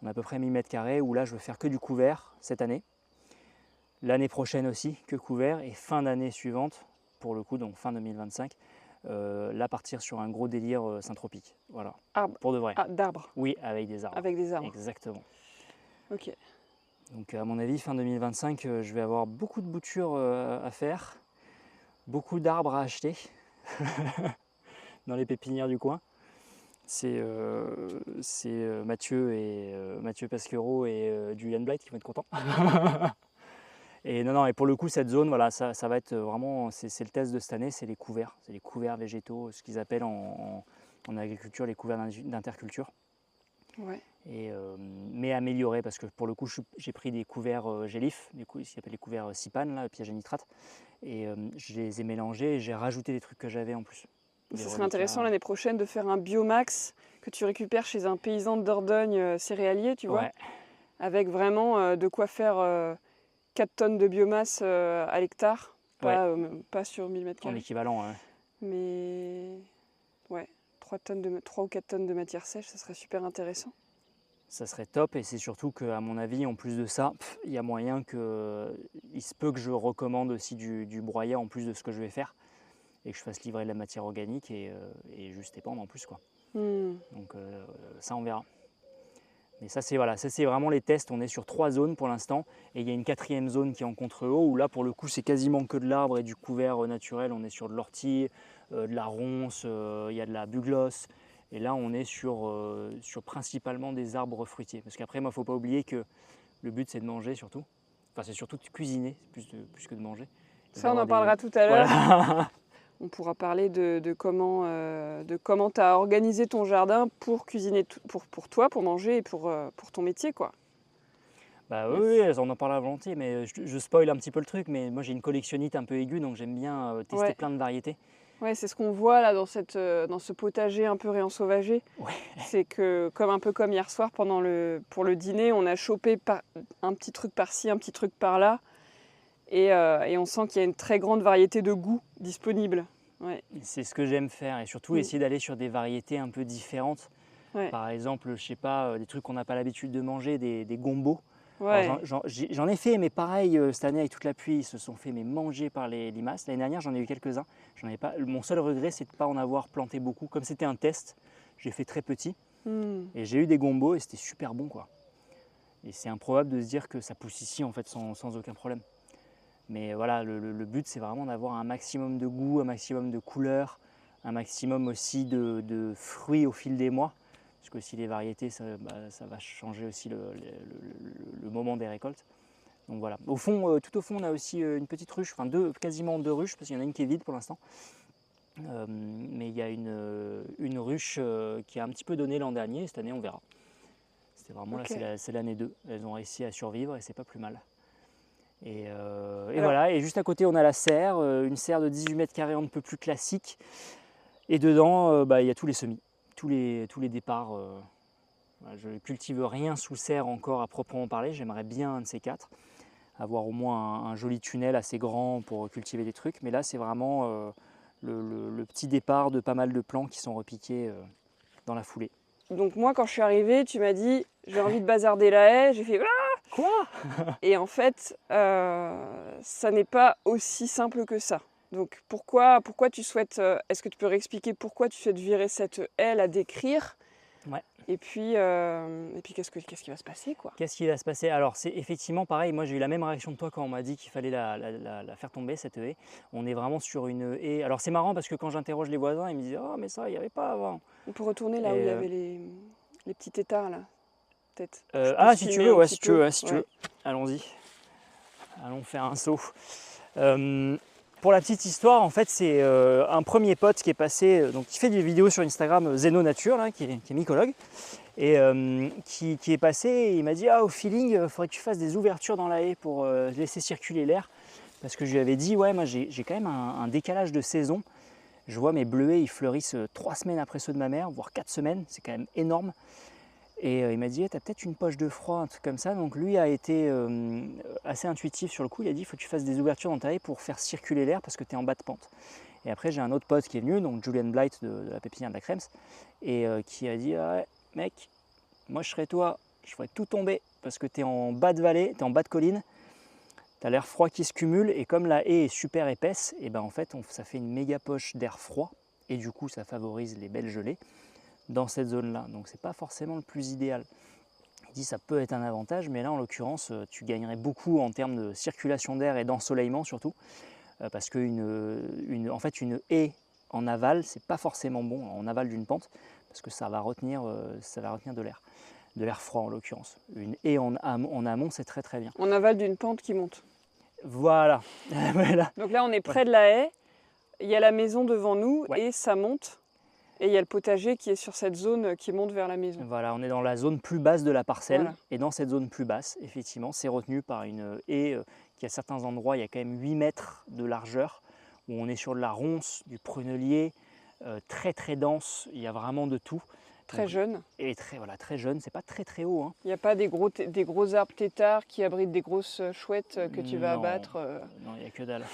On a à peu près 1000 m². Où là, je vais faire que du couvert cette année. L'année prochaine aussi, que couvert, et fin d'année suivante, pour le coup, donc fin 2025, là partir sur un gros délire syntropique. Voilà, pour de vrai. Ah, d'arbres. Oui, avec des arbres. Avec des arbres. Exactement. Ok. Donc à mon avis, fin 2025, je vais avoir beaucoup de boutures à faire, beaucoup d'arbres à acheter dans les pépinières du coin. C'est Mathieu Pasquereau et Julian Blight qui vont être contents. Et et pour le coup, cette zone, voilà, ça va être vraiment, c'est le test de cette année, c'est les couverts végétaux, ce qu'ils appellent en agriculture les couverts d'interculture. Ouais. Mais améliorés, parce que pour le coup, j'ai pris des couverts Gélif, ce qu'ils appellent les couverts Sipan, là, piège à nitrate, et je les ai mélangés et j'ai rajouté des trucs que j'avais en plus. Ce serait intéressant l'année prochaine de faire un biomax que tu récupères chez un paysan de Dordogne céréalier, tu vois, avec vraiment de quoi faire 4 tonnes de biomasse à l'hectare, pas sur 1000 m². En équivalent, Mais 3 ou 4 tonnes de matière sèche, ça serait super intéressant. Ça serait top, et c'est surtout qu'à mon avis, en plus de ça, il y a moyen il se peut que je recommande aussi du broyat en plus de ce que je vais faire, et que je fasse livrer de la matière organique et juste épandre en plus, quoi. Donc ça, on verra. Mais ça, c'est vraiment les tests. On est sur 3 zones pour l'instant. Et il y a une 4e zone qui est en contre-haut, où là, pour le coup, c'est quasiment que de l'arbre et du couvert naturel. On est sur de l'ortie, de la ronce, il y a de la buglosse. Et là, on est sur principalement des arbres fruitiers. Parce qu'après, moi, il ne faut pas oublier que le but, c'est de manger surtout. Enfin, c'est surtout de cuisiner, plus que de manger. Ça, on en parlera tout à l'heure. Voilà. On pourra parler de comment tu as organisé ton jardin pour cuisiner, pour toi, pour manger et pour ton métier, quoi. Bah Yes. oui, on en parle à volonté, mais je spoil un petit peu le truc, mais moi j'ai une collectionnite un peu aiguë, donc j'aime bien tester Ouais. plein de variétés. Ouais, c'est ce qu'on voit là dans dans ce potager un peu réensauvagé. Ouais. C'est que, un peu comme hier soir pour le dîner, on a chopé un petit truc par-ci, un petit truc par-là. Et on sent qu'il y a une très grande variété de goûts disponibles. Ouais. C'est ce que j'aime faire, et surtout Mm. essayer d'aller sur des variétés un peu différentes. Ouais. Par exemple, je sais pas, des trucs qu'on n'a pas l'habitude de manger, des gombos. Alors, Ouais. j'en ai fait, mais pareil, cette année avec toute la pluie, ils se sont fait manger par les limaces. L'année dernière, j'en ai eu quelques-uns. J'en ai pas. Mon seul regret, c'est de ne pas en avoir planté beaucoup. Comme c'était un test, j'ai fait très petit. Mm. Et j'ai eu des gombos et c'était super bon, quoi. Et c'est improbable de se dire que ça pousse ici en fait sans aucun problème. Mais voilà, le but c'est vraiment d'avoir un maximum de goût, un maximum de couleurs, un maximum aussi de fruits au fil des mois. Parce que si les variétés, ça va changer aussi le moment des récoltes. Donc voilà. Au fond, tout au fond, on a aussi une petite ruche, enfin quasiment deux ruches, parce qu'il y en a une qui est vide pour l'instant. Mais il y a une ruche qui a un petit peu donné l'an dernier. Cette année, on verra. C'était vraiment Ok. là, c'est l'année 2. Elles ont réussi à survivre et c'est pas plus mal. Et Alors- voilà, et juste à côté, on a la serre, une serre de 18 mètres carrés, un peu plus classique. Et dedans, il y a tous les semis, tous les départs. Voilà, je ne cultive rien sous serre encore à proprement parler. J'aimerais bien un de ces quatre, avoir au moins un joli tunnel assez grand pour cultiver des trucs. Mais là, c'est vraiment le petit départ de pas mal de plants qui sont repiqués dans la foulée. Donc moi, quand je suis arrivée, tu m'as dit j'ai envie de bazarder la haie. J'ai fait ah. Quoi? Et en fait, ça n'est pas aussi simple que ça. Donc pourquoi tu souhaites est-ce que tu peux réexpliquer pourquoi tu souhaites virer cette haie à décrire? Ouais. Et puis qu'est-ce qui va se passer, quoi? Qu'est-ce qui va se passer? Alors c'est effectivement pareil, moi j'ai eu la même réaction que toi quand on m'a dit qu'il fallait la faire tomber, cette haie. On est vraiment sur une haie. Alors c'est marrant parce que quand j'interroge les voisins, ils me disent « Oh mais ça, il n'y avait pas avant ». On peut retourner là où il y avait les petits tétards, là, peut-être. Si tu veux, ouais, si tu veux, allons-y. Allons faire un saut. Pour la petite histoire, en fait, c'est un premier pote qui est passé, donc qui fait des vidéos sur Instagram, Zeno Nature, là, qui est mycologue, et qui est passé et il m'a dit au feeling, il faudrait que tu fasses des ouvertures dans la haie pour laisser circuler l'air. Parce que je lui avais dit, ouais, moi j'ai quand même un décalage de saison. Je vois mes bleuets, ils fleurissent 3 semaines après ceux de ma mère, voire 4 semaines, c'est quand même énorme. Et il m'a dit, t'as peut-être une poche de froid, un truc comme ça. Donc lui a été assez intuitif sur le coup. Il a dit, il faut que tu fasses des ouvertures dans ta haie pour faire circuler l'air parce que tu es en bas de pente. Et après, j'ai un autre pote qui est venu, donc Julian Blight de la pépinière de la Krems, et qui a dit, ah ouais, mec, moi je serais toi, je ferais tout tomber parce que tu es en bas de vallée, tu es en bas de colline, tu as l'air froid qui se cumule, et comme la haie est super épaisse, et ben en fait, ça fait une méga poche d'air froid, et du coup, ça favorise les belles gelées dans cette zone-là. Donc c'est pas forcément le plus idéal. Il dit ça peut être un avantage, mais là en l'occurrence tu gagnerais beaucoup en termes de circulation d'air et d'ensoleillement surtout, parce qu'en fait une haie en aval, c'est pas forcément bon en aval d'une pente, parce que ça va retenir de l'air froid en l'occurrence. Une haie en amont, c'est très très bien. En aval d'une pente qui monte. Voilà. Voilà. Donc là, on est près de la haie, il y a la maison devant nous, Ouais. et ça monte. Et il y a le potager qui est sur cette zone qui monte vers la maison. Voilà, on est dans la zone plus basse de la parcelle. Voilà. Et dans cette zone plus basse, effectivement, c'est retenu par une haie qui, à certains endroits, il y a quand même 8 mètres de largeur, où on est sur de la ronce, du prunelier, très très dense, il y a vraiment de tout. Très Donc, jeune. Et très jeune, c'est pas très très haut. Hein. Il n'y a pas des gros arbres têtards qui abritent des grosses chouettes que tu vas Non, abattre. Non, il n'y a que dalle.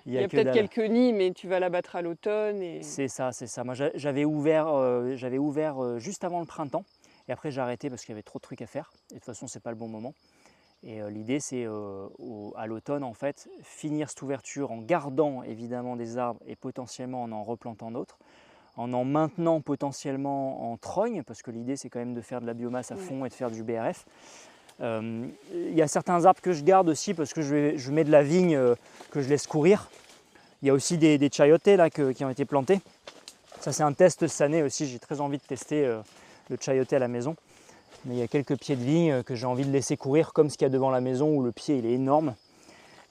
Il y a peut-être quelques nids, mais tu vas l'abattre à l'automne. Et... C'est ça. Moi, j'avais ouvert juste avant le printemps. Et après, j'ai arrêté parce qu'il y avait trop de trucs à faire. Et de toute façon, c'est pas le bon moment. Et l'idée, c'est à l'automne, en fait, finir cette ouverture en gardant évidemment des arbres et potentiellement en replantant d'autres, en maintenant potentiellement en trogne, parce que l'idée, c'est quand même de faire de la biomasse à fond et de faire du BRF. Il y a certains arbres que je garde aussi parce que je mets de la vigne que je laisse courir. Il y a aussi des chayotes là, qui ont été plantés. Ça, c'est un test cette année aussi. J'ai très envie de tester le chayote à la maison. Mais il y a quelques pieds de vigne que j'ai envie de laisser courir, comme ce qu'il y a devant la maison où le pied il est énorme.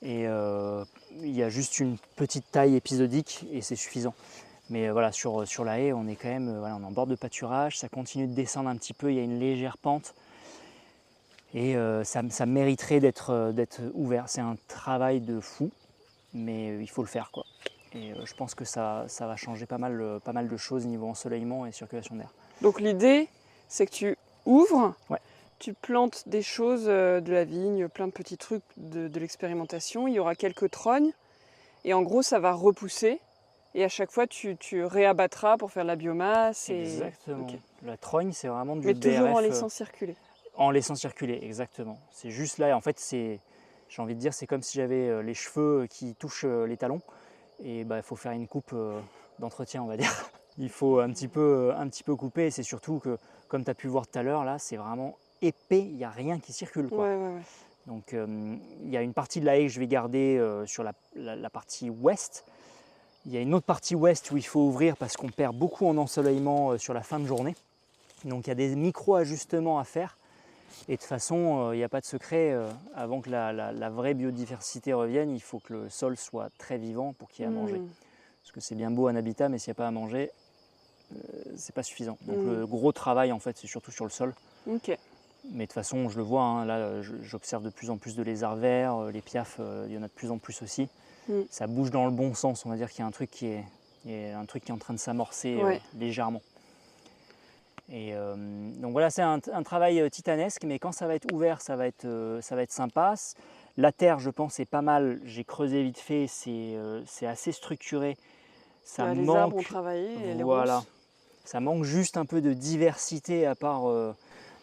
Et il y a juste une petite taille épisodique et c'est suffisant. Mais voilà, sur la haie, on est quand même on est en bord de pâturage. Ça continue de descendre un petit peu. Il y a une légère pente. Et ça mériterait d'être ouvert. C'est un travail de fou, mais il faut le faire, quoi. Et je pense que ça va changer pas mal de choses niveau ensoleillement et circulation d'air. Donc l'idée, c'est que tu ouvres, Ouais. tu plantes des choses, de la vigne, plein de petits trucs de l'expérimentation. Il y aura quelques trognes. Et en gros, ça va repousser. Et à chaque fois, tu réabattras pour faire de la biomasse. Exactement. Ok. La trogne, c'est vraiment du Mais toujours en BRF. laissant circuler. En laissant circuler, exactement. C'est juste là, en fait, j'ai envie de dire, c'est comme si j'avais les cheveux qui touchent les talons. Et il faut faire une coupe d'entretien, on va dire. Il faut un petit peu couper. Et c'est surtout que, comme tu as pu voir tout à l'heure, là, c'est vraiment épais. Il n'y a rien qui circule, quoi. Ouais. Donc, il y a une partie de la haie que je vais garder sur la partie ouest. Il y a une autre partie ouest où il faut ouvrir parce qu'on perd beaucoup en ensoleillement sur la fin de journée. Donc, il y a des micro-ajustements à faire. Et de toute façon, il n'y a pas de secret, avant que la vraie biodiversité revienne, il faut que le sol soit très vivant pour qu'il y ait à manger. Parce que c'est bien beau un habitat, mais s'il n'y a pas à manger, c'est pas suffisant. Donc le gros travail, en fait, c'est surtout sur le sol. Ok. Mais de toute façon, je le vois, hein, là, j'observe de plus en plus de lézards verts, les piafs, il y en a de plus en plus aussi. Ça bouge dans le bon sens, on va dire qu'il y a un truc qui est en train de s'amorcer légèrement. Et donc voilà, c'est un travail titanesque, mais quand ça va être ouvert, ça va être sympa. La terre, je pense, est pas mal. J'ai creusé vite fait, c'est assez structuré. Ça Les arbres ont travaillé et les ronces. Ça manque juste un peu de diversité à part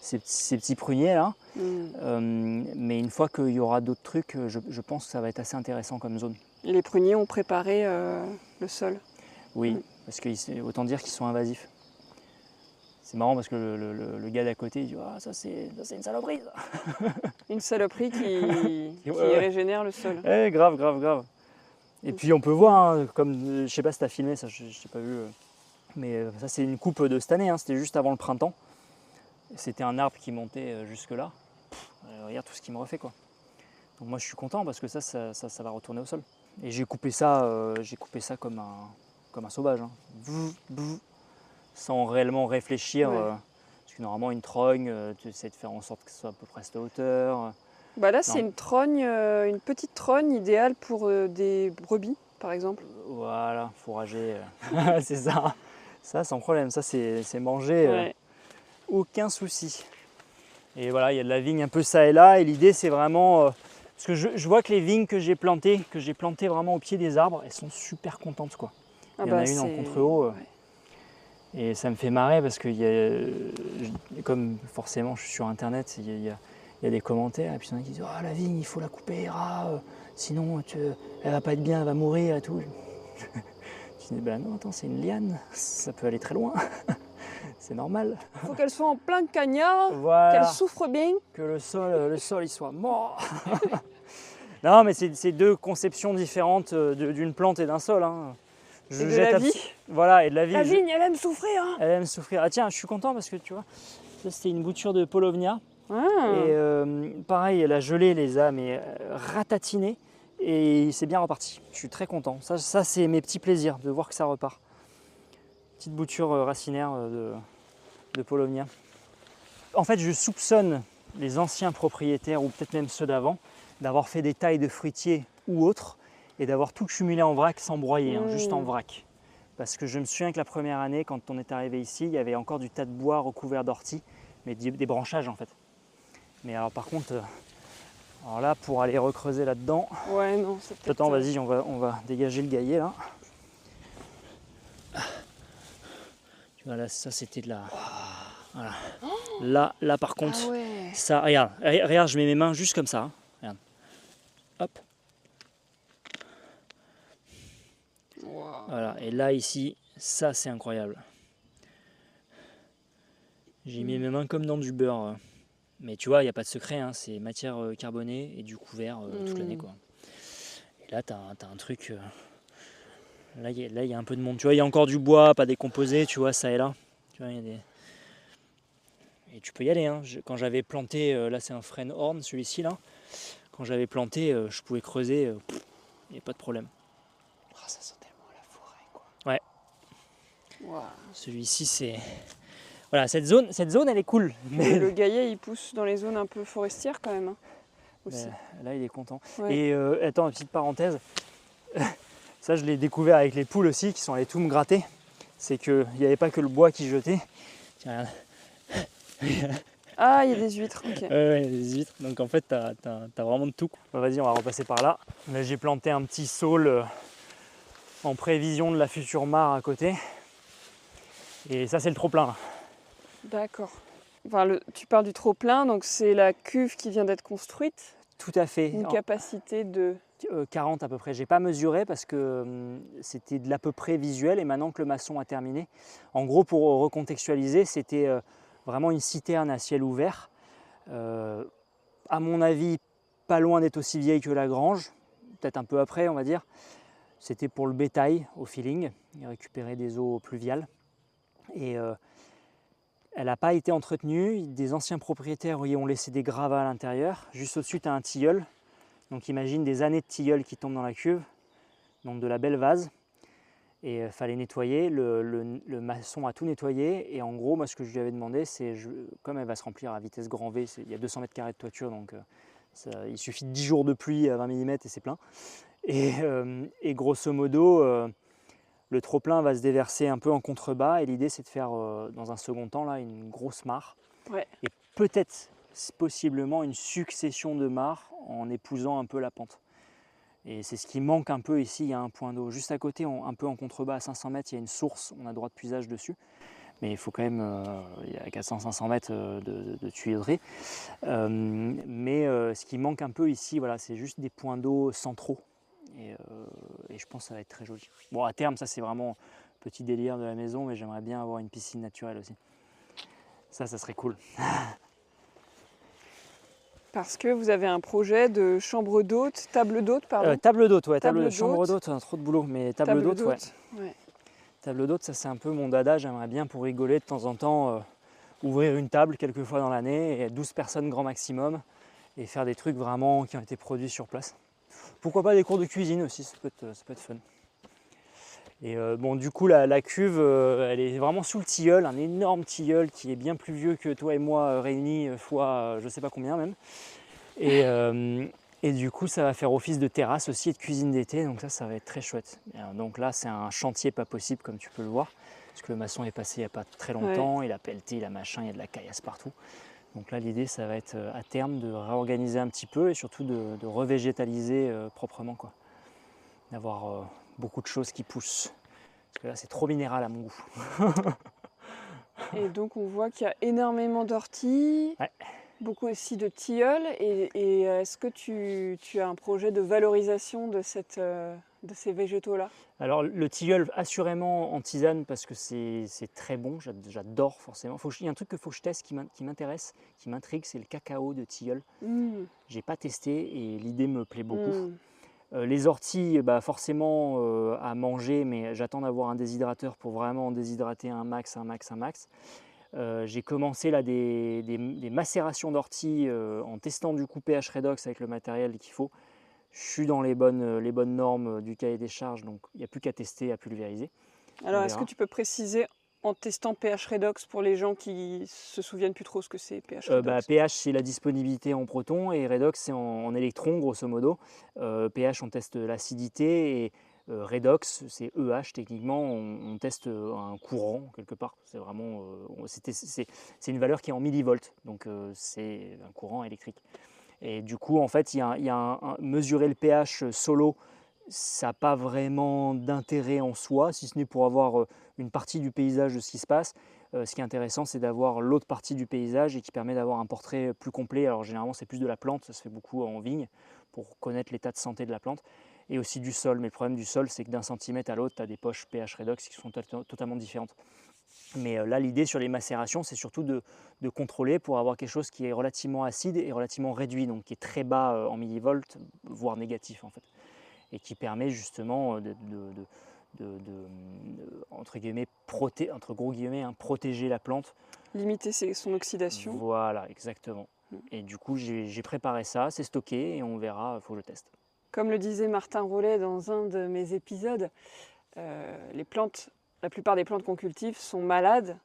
ces petits pruniers là. Mais une fois qu'il y aura d'autres trucs, je pense que ça va être assez intéressant comme zone. Et les pruniers ont préparé le sol. Oui, parce que autant dire qu'ils sont invasifs. C'est marrant parce que le gars d'à côté il dit ah, ça c'est une saloperie ça. Une saloperie qui régénère le sol. Grave. Et puis on peut voir, hein, comme je sais pas si tu as filmé, ça je t'ai pas vu, mais ça c'est une coupe de cette année, hein, c'était juste avant le printemps. C'était un arbre qui montait jusque là. Regarde tout ce qu'il me refait, quoi. Donc moi je suis content parce que ça va retourner au sol. Et j'ai coupé ça comme un sauvage, hein. Sans réellement réfléchir, parce que normalement une trogne, tu essaies de faire en sorte que ce soit à peu près à cette hauteur. Là c'est une trogne, une petite trogne idéale pour des brebis par exemple. Voilà, fourrager, c'est ça. Ça sans problème, ça c'est manger, aucun souci. Et voilà, il y a de la vigne un peu ça et là, et l'idée c'est vraiment, parce que je vois que les vignes que j'ai plantées vraiment au pied des arbres, elles sont super contentes, quoi. Il y en a une en contre-haut. Et ça me fait marrer parce que comme forcément je suis sur internet, il y a des commentaires et puis il y en a qui disent oh, la vigne il faut la couper, sinon elle va pas être bien, elle va mourir et tout. Je dis non attends, c'est une liane, ça peut aller très loin, c'est normal. Il faut qu'elle soit en plein cagnard, qu'elle souffre bien. Que le sol il soit mort. Non mais c'est deux conceptions différentes d'une plante et d'un sol, hein. Et de la vie. Voilà, et de la vie. La vigne, elle aime souffrir. Hein. Elle aime souffrir. Ah tiens, je suis content parce que tu vois, ça c'était une bouture de Polovnia. Et pareil, la gelée les a ratatinés et c'est bien reparti. Je suis très content. Ça c'est mes petits plaisirs de voir que ça repart. Petite bouture racinaire de Polovnia. En fait, je soupçonne les anciens propriétaires ou peut-être même ceux d'avant d'avoir fait des tailles de fruitiers ou autres et d'avoir tout cumulé en vrac sans broyer, juste en vrac. Parce que je me souviens que la première année, quand on est arrivé ici, il y avait encore du tas de bois recouvert d'orties, mais des branchages en fait. Mais alors par contre, alors là, pour aller recreuser là-dedans... Ouais, non, c'est peut-être... Attends, vas-y, on va dégager le gaillet là. Tu vois là, ça c'était de la... Voilà. Là par contre, ça, regarde, je mets mes mains juste comme ça. Hein. Regarde. Hop. Voilà, et là ici, ça c'est incroyable. J'ai mis mes mains comme dans du beurre. Mais tu vois, il n'y a pas de secret, hein, c'est matière carbonée et du couvert toute l'année, quoi. Et là, tu as un truc... Là, il y a un peu de monde. Tu vois, il y a encore du bois, pas décomposé, tu vois, ça et là. Tu vois, il y a des... Et tu peux y aller. Hein. Quand j'avais planté, là c'est un frêne horn, celui-ci là. Quand j'avais planté, je pouvais creuser, il n'y a pas de problème. Ça sent tellement la forêt, quoi. Ouais. Wow. Celui-ci c'est... Voilà, cette zone elle est cool. Mais Le Gaillet, il pousse dans les zones un peu forestières quand même, hein, aussi. là il est content. Ouais. Et attends, une petite parenthèse. Ça je l'ai découvert avec les poules aussi qui sont allées tout me gratter. C'est qu'il n'y avait pas que le bois qui jetait. Tiens, regarde. Ah, il y a des huîtres, ok. Ouais, des huîtres. Donc en fait, t'as vraiment de tout. Bah, vas-y, on va repasser par là. Là, j'ai planté un petit saule en prévision de la future mare à côté. Et ça, c'est le trop-plein là. D'accord. Enfin, tu parles du trop-plein, donc c'est la cuve qui vient d'être construite, Tout à fait. une capacité de... 40 à peu près. J'ai pas mesuré parce que c'était de l'à peu près visuel et maintenant que le maçon a terminé. En gros, pour recontextualiser, c'était vraiment une citerne à ciel ouvert. À mon avis, pas loin d'être aussi vieille que la grange, peut-être un peu après, on va dire. C'était pour le bétail au feeling, et récupérer des eaux pluviales. Et elle n'a pas été entretenue. Des anciens propriétaires y ont laissé des gravats à l'intérieur. Juste au-dessus, tu as un tilleul. Donc imagine des années de tilleul qui tombent dans la cuve, donc de la belle vase. Et il fallait nettoyer, le maçon a tout nettoyé. Et en gros, moi ce que je lui avais demandé, c'est, comme elle va se remplir à vitesse grand V, il y a 200 mètres carrés de toiture, donc il suffit de 10 jours de pluie à 20 mm et c'est plein. Et grosso modo, le trop-plein va se déverser un peu en contrebas. Et l'idée c'est de faire dans un second temps là, une grosse mare. Ouais. Et peut-être, possiblement, une succession de mares en épousant un peu la pente. Et c'est ce qui manque un peu ici, il y a un point d'eau. Juste à côté, un peu en contrebas, à 500 mètres, il y a une source, on a droit de puisage dessus. Mais il faut quand même, il y a 400-500 mètres de tuyauterie. Mais ce qui manque un peu ici, voilà, c'est juste des points d'eau centraux. Et je pense que ça va être très joli. Bon, à terme, ça c'est vraiment petit délire de la maison, mais j'aimerais bien avoir une piscine naturelle aussi. Ça serait cool. Parce que vous avez un projet de chambre d'hôte, table d'hôte, pardon. Table d'hôte, ouais, Table chambre d'hôte, trop de boulot, mais table d'hôte, ouais. Ouais. Table d'hôte, ça c'est un peu mon dada, j'aimerais bien pour rigoler de temps en temps ouvrir une table quelques fois dans l'année, et 12 personnes grand maximum, et faire des trucs vraiment qui ont été produits sur place. Pourquoi pas des cours de cuisine aussi, ça peut être fun. Et bon, du coup, la cuve, elle est vraiment sous le tilleul, un énorme tilleul qui est bien plus vieux que toi et moi réunis, fois je sais pas combien même. Et du coup, ça va faire office de terrasse aussi et de cuisine d'été, donc ça va être très chouette. Donc là, c'est un chantier pas possible, comme tu peux le voir, parce que le maçon est passé il n'y a pas très longtemps, ouais. Il a pelleté, il a machin, il y a de la caillasse partout. Donc là, l'idée, ça va être à terme de réorganiser un petit peu et surtout de revégétaliser proprement, quoi. D'avoir beaucoup de choses qui poussent. Parce que là, c'est trop minéral à mon goût. Et donc, on voit qu'il y a énormément d'orties, ouais. Beaucoup aussi de tilleuls. Et est-ce que tu as un projet de valorisation de ces végétaux-là? Alors, le tilleul, assurément en tisane, parce que c'est très bon. J'adore forcément. Il y a un truc qu'il faut que je teste qui m'intéresse, qui m'intrigue, c'est le cacao de tilleul. Je n'ai pas testé et l'idée me plaît beaucoup. Les orties, bah forcément à manger, mais j'attends d'avoir un déshydrateur pour vraiment déshydrater un max. J'ai commencé là des macérations d'orties en testant du coup pH Redox avec le matériel qu'il faut. Je suis dans les bonnes normes du cahier des charges, donc il n'y a plus qu'à tester, à pulvériser. Alors est-ce que tu peux préciser en testant pH Redox pour les gens qui se souviennent plus trop ce que c'est pH Redox? pH c'est la disponibilité en protons et Redox c'est en électrons grosso modo. pH on teste l'acidité et Redox c'est EH techniquement, on teste un courant quelque part. C'est vraiment c'est une valeur qui est en millivolts, donc c'est un courant électrique. Et du coup en fait mesurer le pH solo, ça n'a pas vraiment d'intérêt en soi, si ce n'est pour avoir une partie du paysage de ce qui se passe. Ce qui est intéressant, c'est d'avoir l'autre partie du paysage et qui permet d'avoir un portrait plus complet. Alors généralement, c'est plus de la plante, ça se fait beaucoup en vigne pour connaître l'état de santé de la plante, et aussi du sol. Mais le problème du sol, c'est que d'un centimètre à l'autre, tu as des poches pH Redox qui sont totalement différentes. Mais là, l'idée sur les macérations, c'est surtout de contrôler pour avoir quelque chose qui est relativement acide et relativement réduit, donc qui est très bas en millivolts, voire négatif en fait. Et qui permet justement entre gros guillemets, protéger la plante. Limiter son oxydation. Voilà, exactement. Et du coup, j'ai préparé ça, c'est stocké et on verra, il faut que je teste. Comme le disait Martin Rollet dans un de mes épisodes, la plupart des plantes qu'on cultive sont malades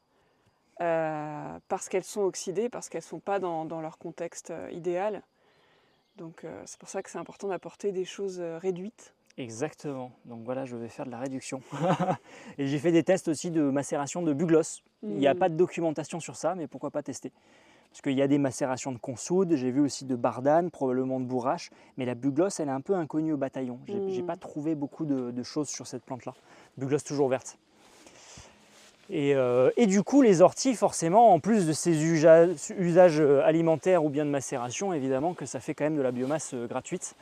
parce qu'elles sont oxydées, parce qu'elles ne sont pas dans leur contexte idéal. Donc c'est pour ça que c'est important d'apporter des choses réduites. Exactement. Donc voilà, je vais faire de la réduction. Et j'ai fait des tests aussi de macération de bugloss. Il n'y a pas de documentation sur ça, mais pourquoi pas tester? Parce qu'il y a des macérations de consoude, j'ai vu aussi de bardane, probablement de bourrache, mais la bugloss, elle est un peu inconnue au bataillon. J'ai pas trouvé beaucoup de choses sur cette plante-là. Bugloss toujours verte. Et du coup, les orties, forcément, en plus de ces usages alimentaires ou bien de macération, évidemment que ça fait quand même de la biomasse gratuite,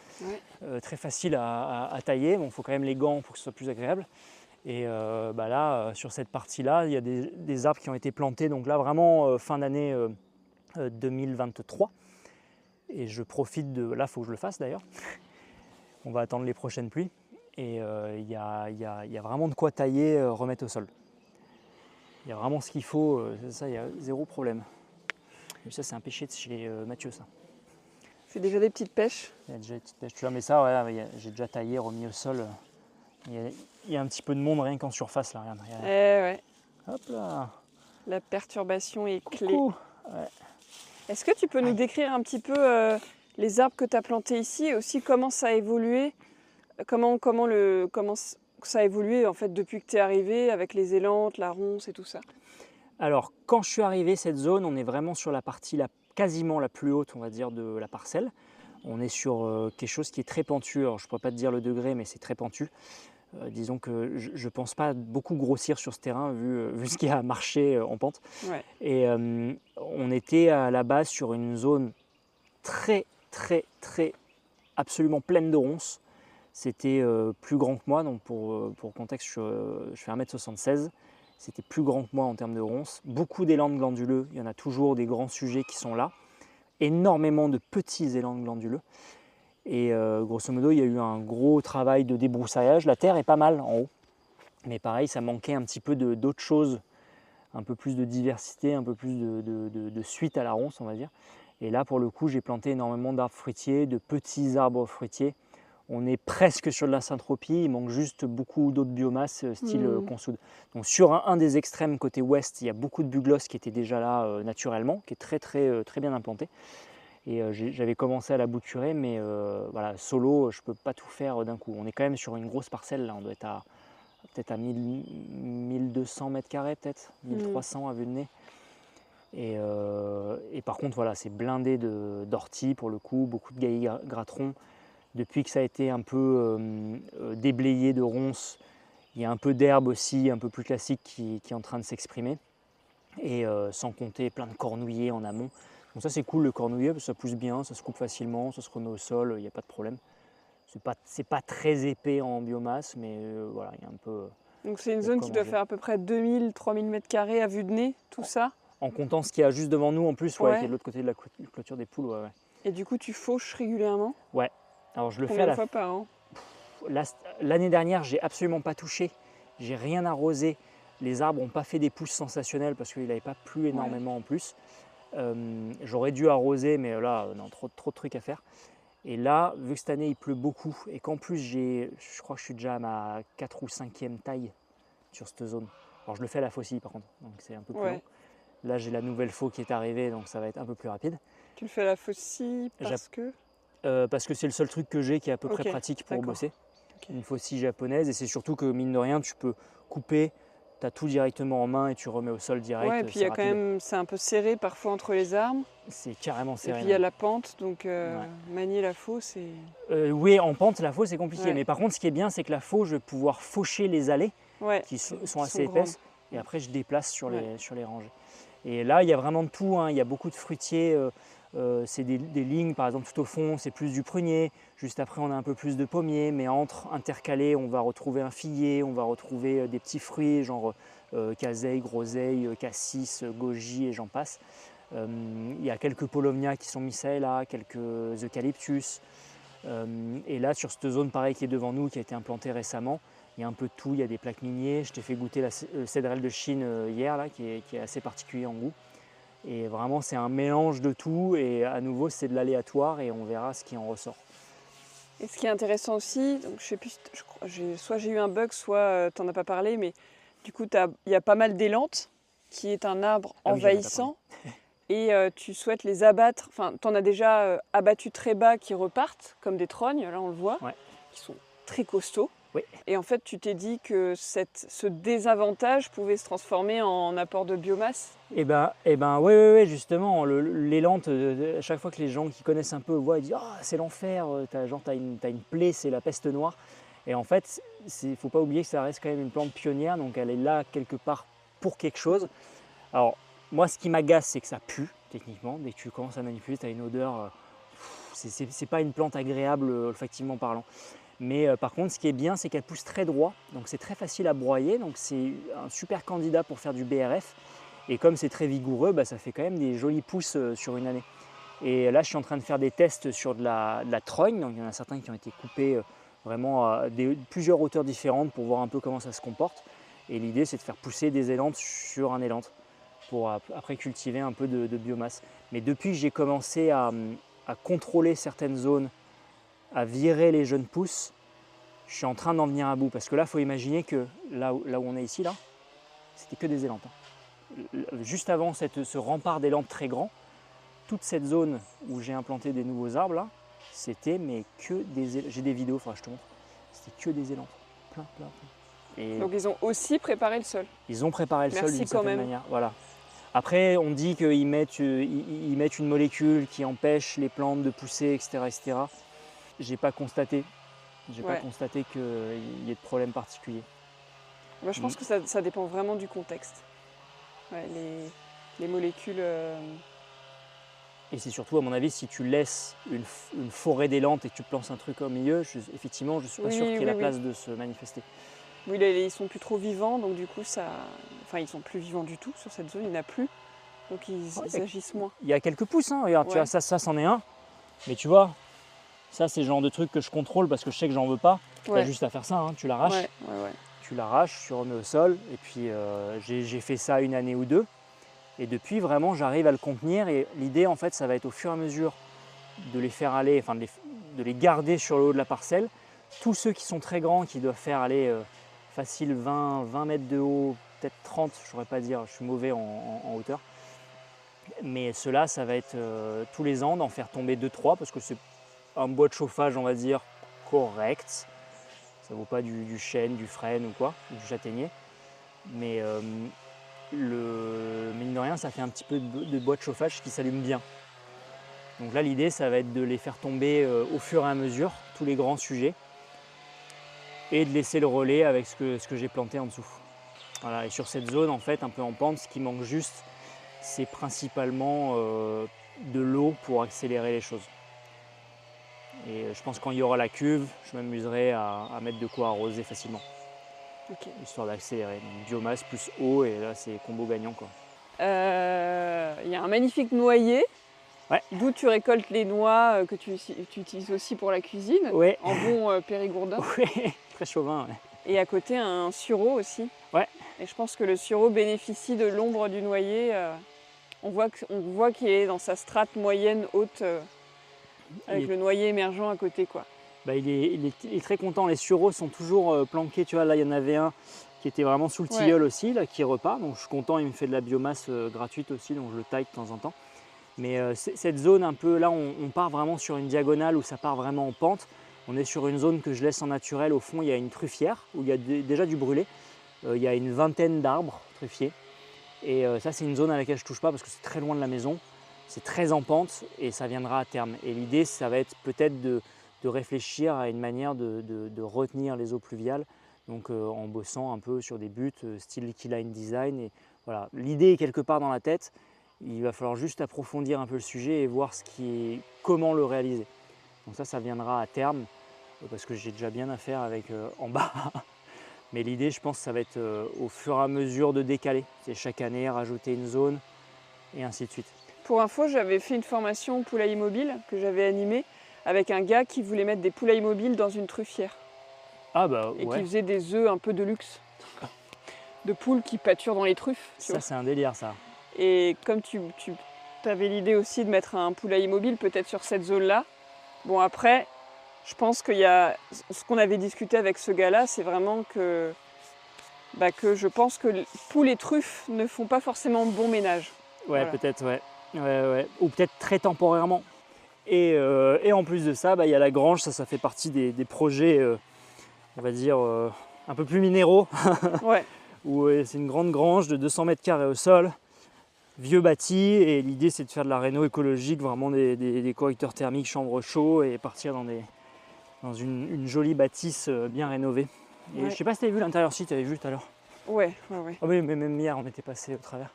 très facile à tailler. Bon, il faut quand même les gants pour que ce soit plus agréable. Et là, sur cette partie-là, il y a des arbres qui ont été plantés, donc là, vraiment fin d'année 2023. Et je profite de... Là, il faut que je le fasse d'ailleurs. On va attendre les prochaines pluies. Et il y a vraiment de quoi tailler, remettre au sol. Il y a vraiment ce qu'il faut, ça, il y a zéro problème. Et ça, c'est un pêcher de chez Mathieu, ça. C'est déjà des petites pêches. Il y a déjà des petites pêches. Tu vois, mais ça, ouais, j'ai déjà taillé, remis au sol. Il y a un petit peu de monde rien qu'en surface, là. Regarde. Ouais. Hop là. La perturbation est clé. Ouais. Est-ce que tu peux nous décrire un petit peu les arbres que tu as plantés ici et aussi comment ça a évolué, comment ça a évolué en fait depuis que tu es arrivé avec les élantes, la ronce et tout ça? Alors, quand je suis arrivé, cette zone, on est vraiment sur la partie quasiment la plus haute, on va dire, de la parcelle. On est sur quelque chose qui est très pentu. Alors, je ne pourrais pas te dire le degré, mais c'est très pentu. Disons que je ne pense pas beaucoup grossir sur ce terrain vu ce qui a marché en pente. Ouais. Et on était à la base sur une zone très absolument pleine de ronces. C'était plus grand que moi, donc pour contexte, je fais 1m76. C'était plus grand que moi en termes de ronces. Beaucoup d'élandes glanduleux, il y en a toujours des grands sujets qui sont là. Énormément de petits élandes glanduleux. Et grosso modo, il y a eu un gros travail de débroussaillage. La terre est pas mal en haut. Mais pareil, ça manquait un petit peu d'autres choses. Un peu plus de diversité, un peu plus de suite à la ronce, on va dire. Et là, pour le coup, j'ai planté énormément d'arbres fruitiers, de petits arbres fruitiers. On est presque sur de la syntropie, il manque juste beaucoup d'autres biomasses style consoude. Donc sur un des extrêmes côté ouest, il y a beaucoup de bugloss qui étaient déjà là naturellement, qui est très bien implanté. Et j'avais commencé à la bouturer, mais voilà, solo, je ne peux pas tout faire d'un coup. On est quand même sur une grosse parcelle, là. On doit être peut-être à 1200 mètres carrés, peut-être 1300 à vue de nez. Et par contre, voilà, c'est blindé d'orties pour le coup, beaucoup de gaillis gratterons. Depuis que ça a été un peu déblayé de ronces, il y a un peu d'herbe aussi, un peu plus classique, qui est en train de s'exprimer. Et sans compter plein de cornouillers en amont. Donc ça c'est cool le cornouiller, parce que ça pousse bien, ça se coupe facilement, ça se remet au sol, il n'y a pas de problème. C'est pas très épais en biomasse, mais voilà, il y a un peu... Donc c'est une zone qui doit faire à peu près 2000-3000 m² à vue de nez, tout ça? En comptant ce qu'il y a juste devant nous en plus, Ouais. qui est de l'autre côté de la clôture des poules. Ouais. Et du coup tu fauches régulièrement? Ouais. Alors je le fais Combien de fois par an? L'année dernière, j'ai absolument pas touché, j'ai rien arrosé. Les arbres n'ont pas fait des pousses sensationnelles parce qu'il n'avait pas plu énormément en plus. J'aurais dû arroser, mais là, non, trop de trucs à faire. Et là, vu que cette année il pleut beaucoup et qu'en plus je crois que je suis déjà à ma 4 ou 5e taille sur cette zone. Alors je le fais à la faucille par contre, donc c'est un peu plus long. Là j'ai la nouvelle faux qui est arrivée, donc ça va être un peu plus rapide. Tu le fais à la faucille parce que c'est le seul truc que j'ai qui est à peu près pratique pour bosser. Une faucille japonaise, et c'est surtout que mine de rien tu peux couper, tu as tout directement en main et tu remets au sol direct. Ouais, et puis il y a quand même, c'est un peu serré parfois entre les arbres. C'est carrément serré. Et puis il y a la pente, donc manier la faux, c'est... oui, en pente, la faux c'est compliqué, mais par contre ce qui est bien, c'est que la faux, je vais pouvoir faucher les allées qui sont assez épaisses, et après je déplace sur les rangées. Et là, il y a vraiment de tout, hein. Il y a beaucoup de fruitiers, c'est des lignes, par exemple tout au fond, c'est plus du prunier. Juste après, on a un peu plus de pommier, mais intercalés, on va retrouver un figuier, on va retrouver des petits fruits, genre caseille, groseille, cassis, goji et j'en passe. Il y a quelques paulownia qui sont mis ça et là, quelques eucalyptus. Et là, sur cette zone pareil qui est devant nous, qui a été implantée récemment, il y a un peu de tout, il y a des plaques miniers. Je t'ai fait goûter la cédrelle de Chine hier, là, qui est assez particulier en goût. Et vraiment, c'est un mélange de tout. Et à nouveau, c'est de l'aléatoire et on verra ce qui en ressort. Et ce qui est intéressant aussi, donc je sais plus, soit j'ai eu un bug, soit tu n'en as pas parlé, mais du coup, il y a pas mal d'élantes qui est un arbre Ah oui, j'en ai pas envahissant et tu souhaites les abattre. Enfin, tu en as déjà abattu très bas qui repartent, comme des trognes, là on le voit, Ouais. qui sont très costauds. Oui. Et en fait, tu t'es dit que ce désavantage pouvait se transformer en apport de biomasse. Oui, justement, les lentes, à chaque fois que les gens qui connaissent un peu voient, ils disent ah c'est l'enfer, t'as une plaie, c'est la peste noire. Et en fait, il ne faut pas oublier que ça reste quand même une plante pionnière, donc elle est là quelque part pour quelque chose. Alors, moi, ce qui m'agace, c'est que ça pue, techniquement. Dès que tu commences à manipuler, tu as une odeur. C'est pas une plante agréable, olfactivement parlant. Mais par contre, ce qui est bien, c'est qu'elle pousse très droit. Donc, c'est très facile à broyer. Donc, c'est un super candidat pour faire du BRF. Et comme c'est très vigoureux, ça fait quand même des jolis pousses sur une année. Et là, je suis en train de faire des tests sur de la trogne. Donc, il y en a certains qui ont été coupés vraiment à plusieurs hauteurs différentes pour voir un peu comment ça se comporte. Et l'idée, c'est de faire pousser des élantes sur un élante pour après cultiver un peu de biomasse. Mais depuis que j'ai commencé à contrôler certaines zones, à virer les jeunes pousses, je suis en train d'en venir à bout. Parce que là, il faut imaginer que là où on est ici, là, c'était que des élantes. Juste avant ce rempart d'élantes très grand, toute cette zone où j'ai implanté des nouveaux arbres, là, c'était mais que des élantes. J'ai des vidéos, je te montre. C'était que des élantes. Plein. Et Donc ils ont aussi préparé le sol. ils ont préparé le sol d'une certaine même. manière. Voilà. Après, on dit qu'ils mettent une molécule qui empêche les plantes de pousser, etc. J'ai pas constaté. Pas constaté qu'il y ait de problème particulier. Moi, je pense que ça dépend vraiment du contexte. Ouais, les molécules. Et c'est surtout, à mon avis, si tu laisses une forêt d'élantes et que tu plantes un truc au milieu, effectivement, je ne suis pas sûr qu'il y ait la place de se manifester. Oui, ils sont plus trop vivants, donc du coup, ils sont plus vivants du tout sur cette zone, il n'y en a plus. Donc ils agissent moins. Il y a quelques pousses, hein. Regarde, tu vois, ça c'en est un. Mais tu vois, ça c'est le genre de truc que je contrôle parce que je sais que j'en veux pas. Tu as juste à faire ça, hein. Tu l'arraches. Tu l'arraches, tu remets au sol. Et puis j'ai fait ça une année ou deux. Et depuis, vraiment, j'arrive à le contenir. Et l'idée, en fait, ça va être au fur et à mesure de les faire aller, enfin de les garder sur le haut de la parcelle. Tous ceux qui sont très grands, qui doivent faire aller facile 20 mètres de haut, peut-être 30, je ne saurais pas dire, je suis mauvais en hauteur. Mais ceux-là, ça va être tous les ans d'en faire tomber 2-3 parce que c'est un bois de chauffage, on va dire, correct. Ça ne vaut pas du chêne, du frêne ou quoi, du châtaignier. Mais mine de rien, ça fait un petit peu de bois de chauffage qui s'allume bien. Donc là, l'idée, ça va être de les faire tomber au fur et à mesure, tous les grands sujets, et de laisser le relais avec ce que j'ai planté en dessous. Voilà. Et sur cette zone, en fait, un peu en pente, ce qui manque juste, c'est principalement de l'eau pour accélérer les choses. Et je pense que quand il y aura la cuve, je m'amuserai à mettre de quoi arroser facilement. Okay. Histoire d'accélérer. Donc, biomasse plus eau, et là, c'est combo gagnant, quoi. Y a un magnifique noyer, d'où tu récoltes les noix que tu utilises aussi pour la cuisine, en bon périgourdin. Très chauvin. Et à côté, un sureau aussi. Et je pense que le sureau bénéficie de l'ombre du noyer. On voit qu'il est dans sa strate moyenne haute, avec le noyer émergent à côté, quoi. Il est très content. Les sureaux sont toujours planqués. Tu vois, là, il y en avait un qui était vraiment sous le tilleul aussi, là, qui repart. Donc, je suis content. Il me fait de la biomasse gratuite aussi, donc je le taille de temps en temps. Mais cette zone un peu, là, on part vraiment sur une diagonale où ça part vraiment en pente. On est sur une zone que je laisse en naturel. Au fond, il y a une truffière où il y a déjà du brûlé. Il y a une vingtaine d'arbres truffiers. Et ça, c'est une zone à laquelle je ne touche pas parce que c'est très loin de la maison. C'est très en pente et ça viendra à terme. Et l'idée, ça va être peut-être de réfléchir à une manière de retenir les eaux pluviales, donc en bossant un peu sur des buts style keyline design. Et voilà, l'idée est quelque part dans la tête. Il va falloir juste approfondir un peu le sujet et voir comment le réaliser. Donc ça viendra à terme parce que j'ai déjà bien à faire avec en bas. Mais l'idée, je pense, ça va être au fur et à mesure de décaler. C'est chaque année rajouter une zone et ainsi de suite. Pour info, j'avais fait une formation poulailler mobile que j'avais animée avec un gars qui voulait mettre des poulailles mobiles dans une truffière. Et qui faisait des œufs un peu de luxe. De poules qui pâturent dans les truffes. Ça, c'est un délire, ça. Et comme tu avais l'idée aussi de mettre un poulailler mobile peut-être sur cette zone-là, bon après, je pense qu'il y a... Ce qu'on avait discuté avec ce gars-là, c'est vraiment que que je pense que poules et truffes ne font pas forcément bon ménage. Ouais, Voilà. peut-être, ouais. Ou peut-être très temporairement. Et en plus de ça, il y a la grange, ça fait partie des projets, on va dire, un peu plus minéraux, Ouais. où c'est une grande grange de 200 mètres carrés au sol, vieux bâti, et l'idée c'est de faire de la réno écologique, vraiment des correcteurs thermiques, chambres chauds, et partir dans une jolie bâtisse bien rénovée. Et Ouais. je sais pas si tu avais vu l'intérieur, si tu avais vu tout à l'heure. Ouais. Ah oui, mais même hier on était passé au travers.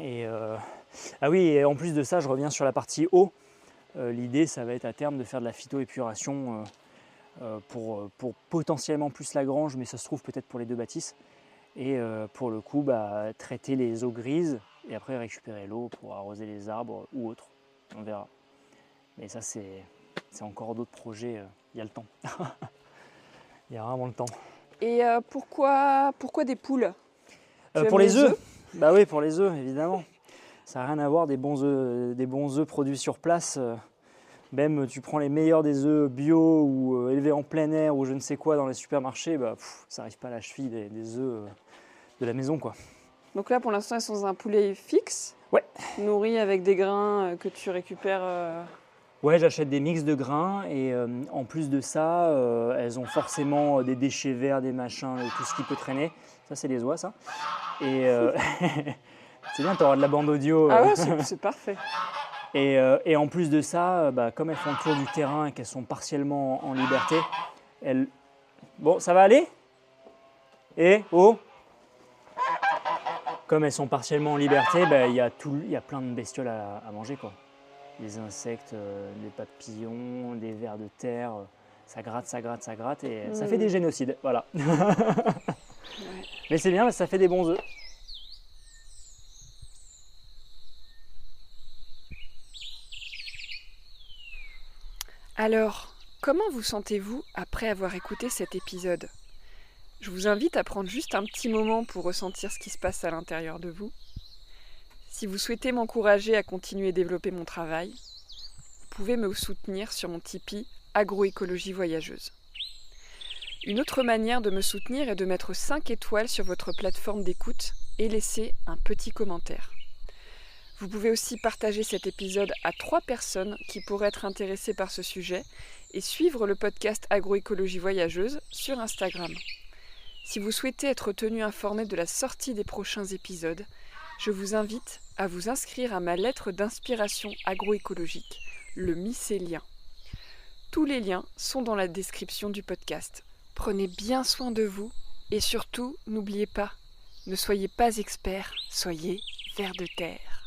Et ah oui, et en plus de ça, je reviens sur la partie eau. L'idée, ça va être à terme de faire de la phytoépuration pour potentiellement plus la grange, mais ça se trouve peut-être pour les deux bâtisses. Et pour le coup, traiter les eaux grises et après récupérer l'eau pour arroser les arbres ou autre. On verra. Mais ça, c'est encore d'autres projets. Il y a le temps. Il y a vraiment le temps. Et pourquoi des poules? Tu Pour aimes les œufs. Bah oui, pour les œufs, évidemment. Ça n'a rien à voir des bons œufs produits sur place. Même tu prends les meilleurs des œufs bio ou élevés en plein air ou je ne sais quoi dans les supermarchés, ça n'arrive pas à la cheville des œufs de la maison, quoi. Donc là, pour l'instant, elles sont dans un poulet fixe. Ouais. Nourri avec des grains que tu récupères. Ouais, j'achète des mix de grains et en plus de ça, elles ont forcément des déchets verts, des machins, tout ce qui peut traîner. Ça, c'est les oies, ça. Et c'est bien, tu auras de la bande audio. Ah ouais, c'est parfait. Et en plus de ça, comme elles font le tour du terrain et qu'elles sont partiellement en liberté, elles... Bon, ça va aller ? Comme elles sont partiellement en liberté, il y a plein de bestioles à manger, quoi. Des insectes, des papillons, des vers de terre, ça gratte et ça fait des génocides, voilà. Mais c'est bien, ça fait des bons œufs. Alors, comment vous sentez-vous après avoir écouté cet épisode ? Je vous invite à prendre juste un petit moment pour ressentir ce qui se passe à l'intérieur de vous. Si vous souhaitez m'encourager à continuer et développer mon travail, vous pouvez me soutenir sur mon Tipeee Agroécologie Voyageuse. Une autre manière de me soutenir est de mettre 5 étoiles sur votre plateforme d'écoute et laisser un petit commentaire. Vous pouvez aussi partager cet épisode à 3 personnes qui pourraient être intéressées par ce sujet et suivre le podcast Agroécologie Voyageuse sur Instagram. Si vous souhaitez être tenu informé de la sortie des prochains épisodes, je vous invite à vous inscrire à ma lettre d'inspiration agroécologique, le mycélien. Tous les liens sont dans la description du podcast. Prenez bien soin de vous et surtout, n'oubliez pas, ne soyez pas expert, soyez vers de terre.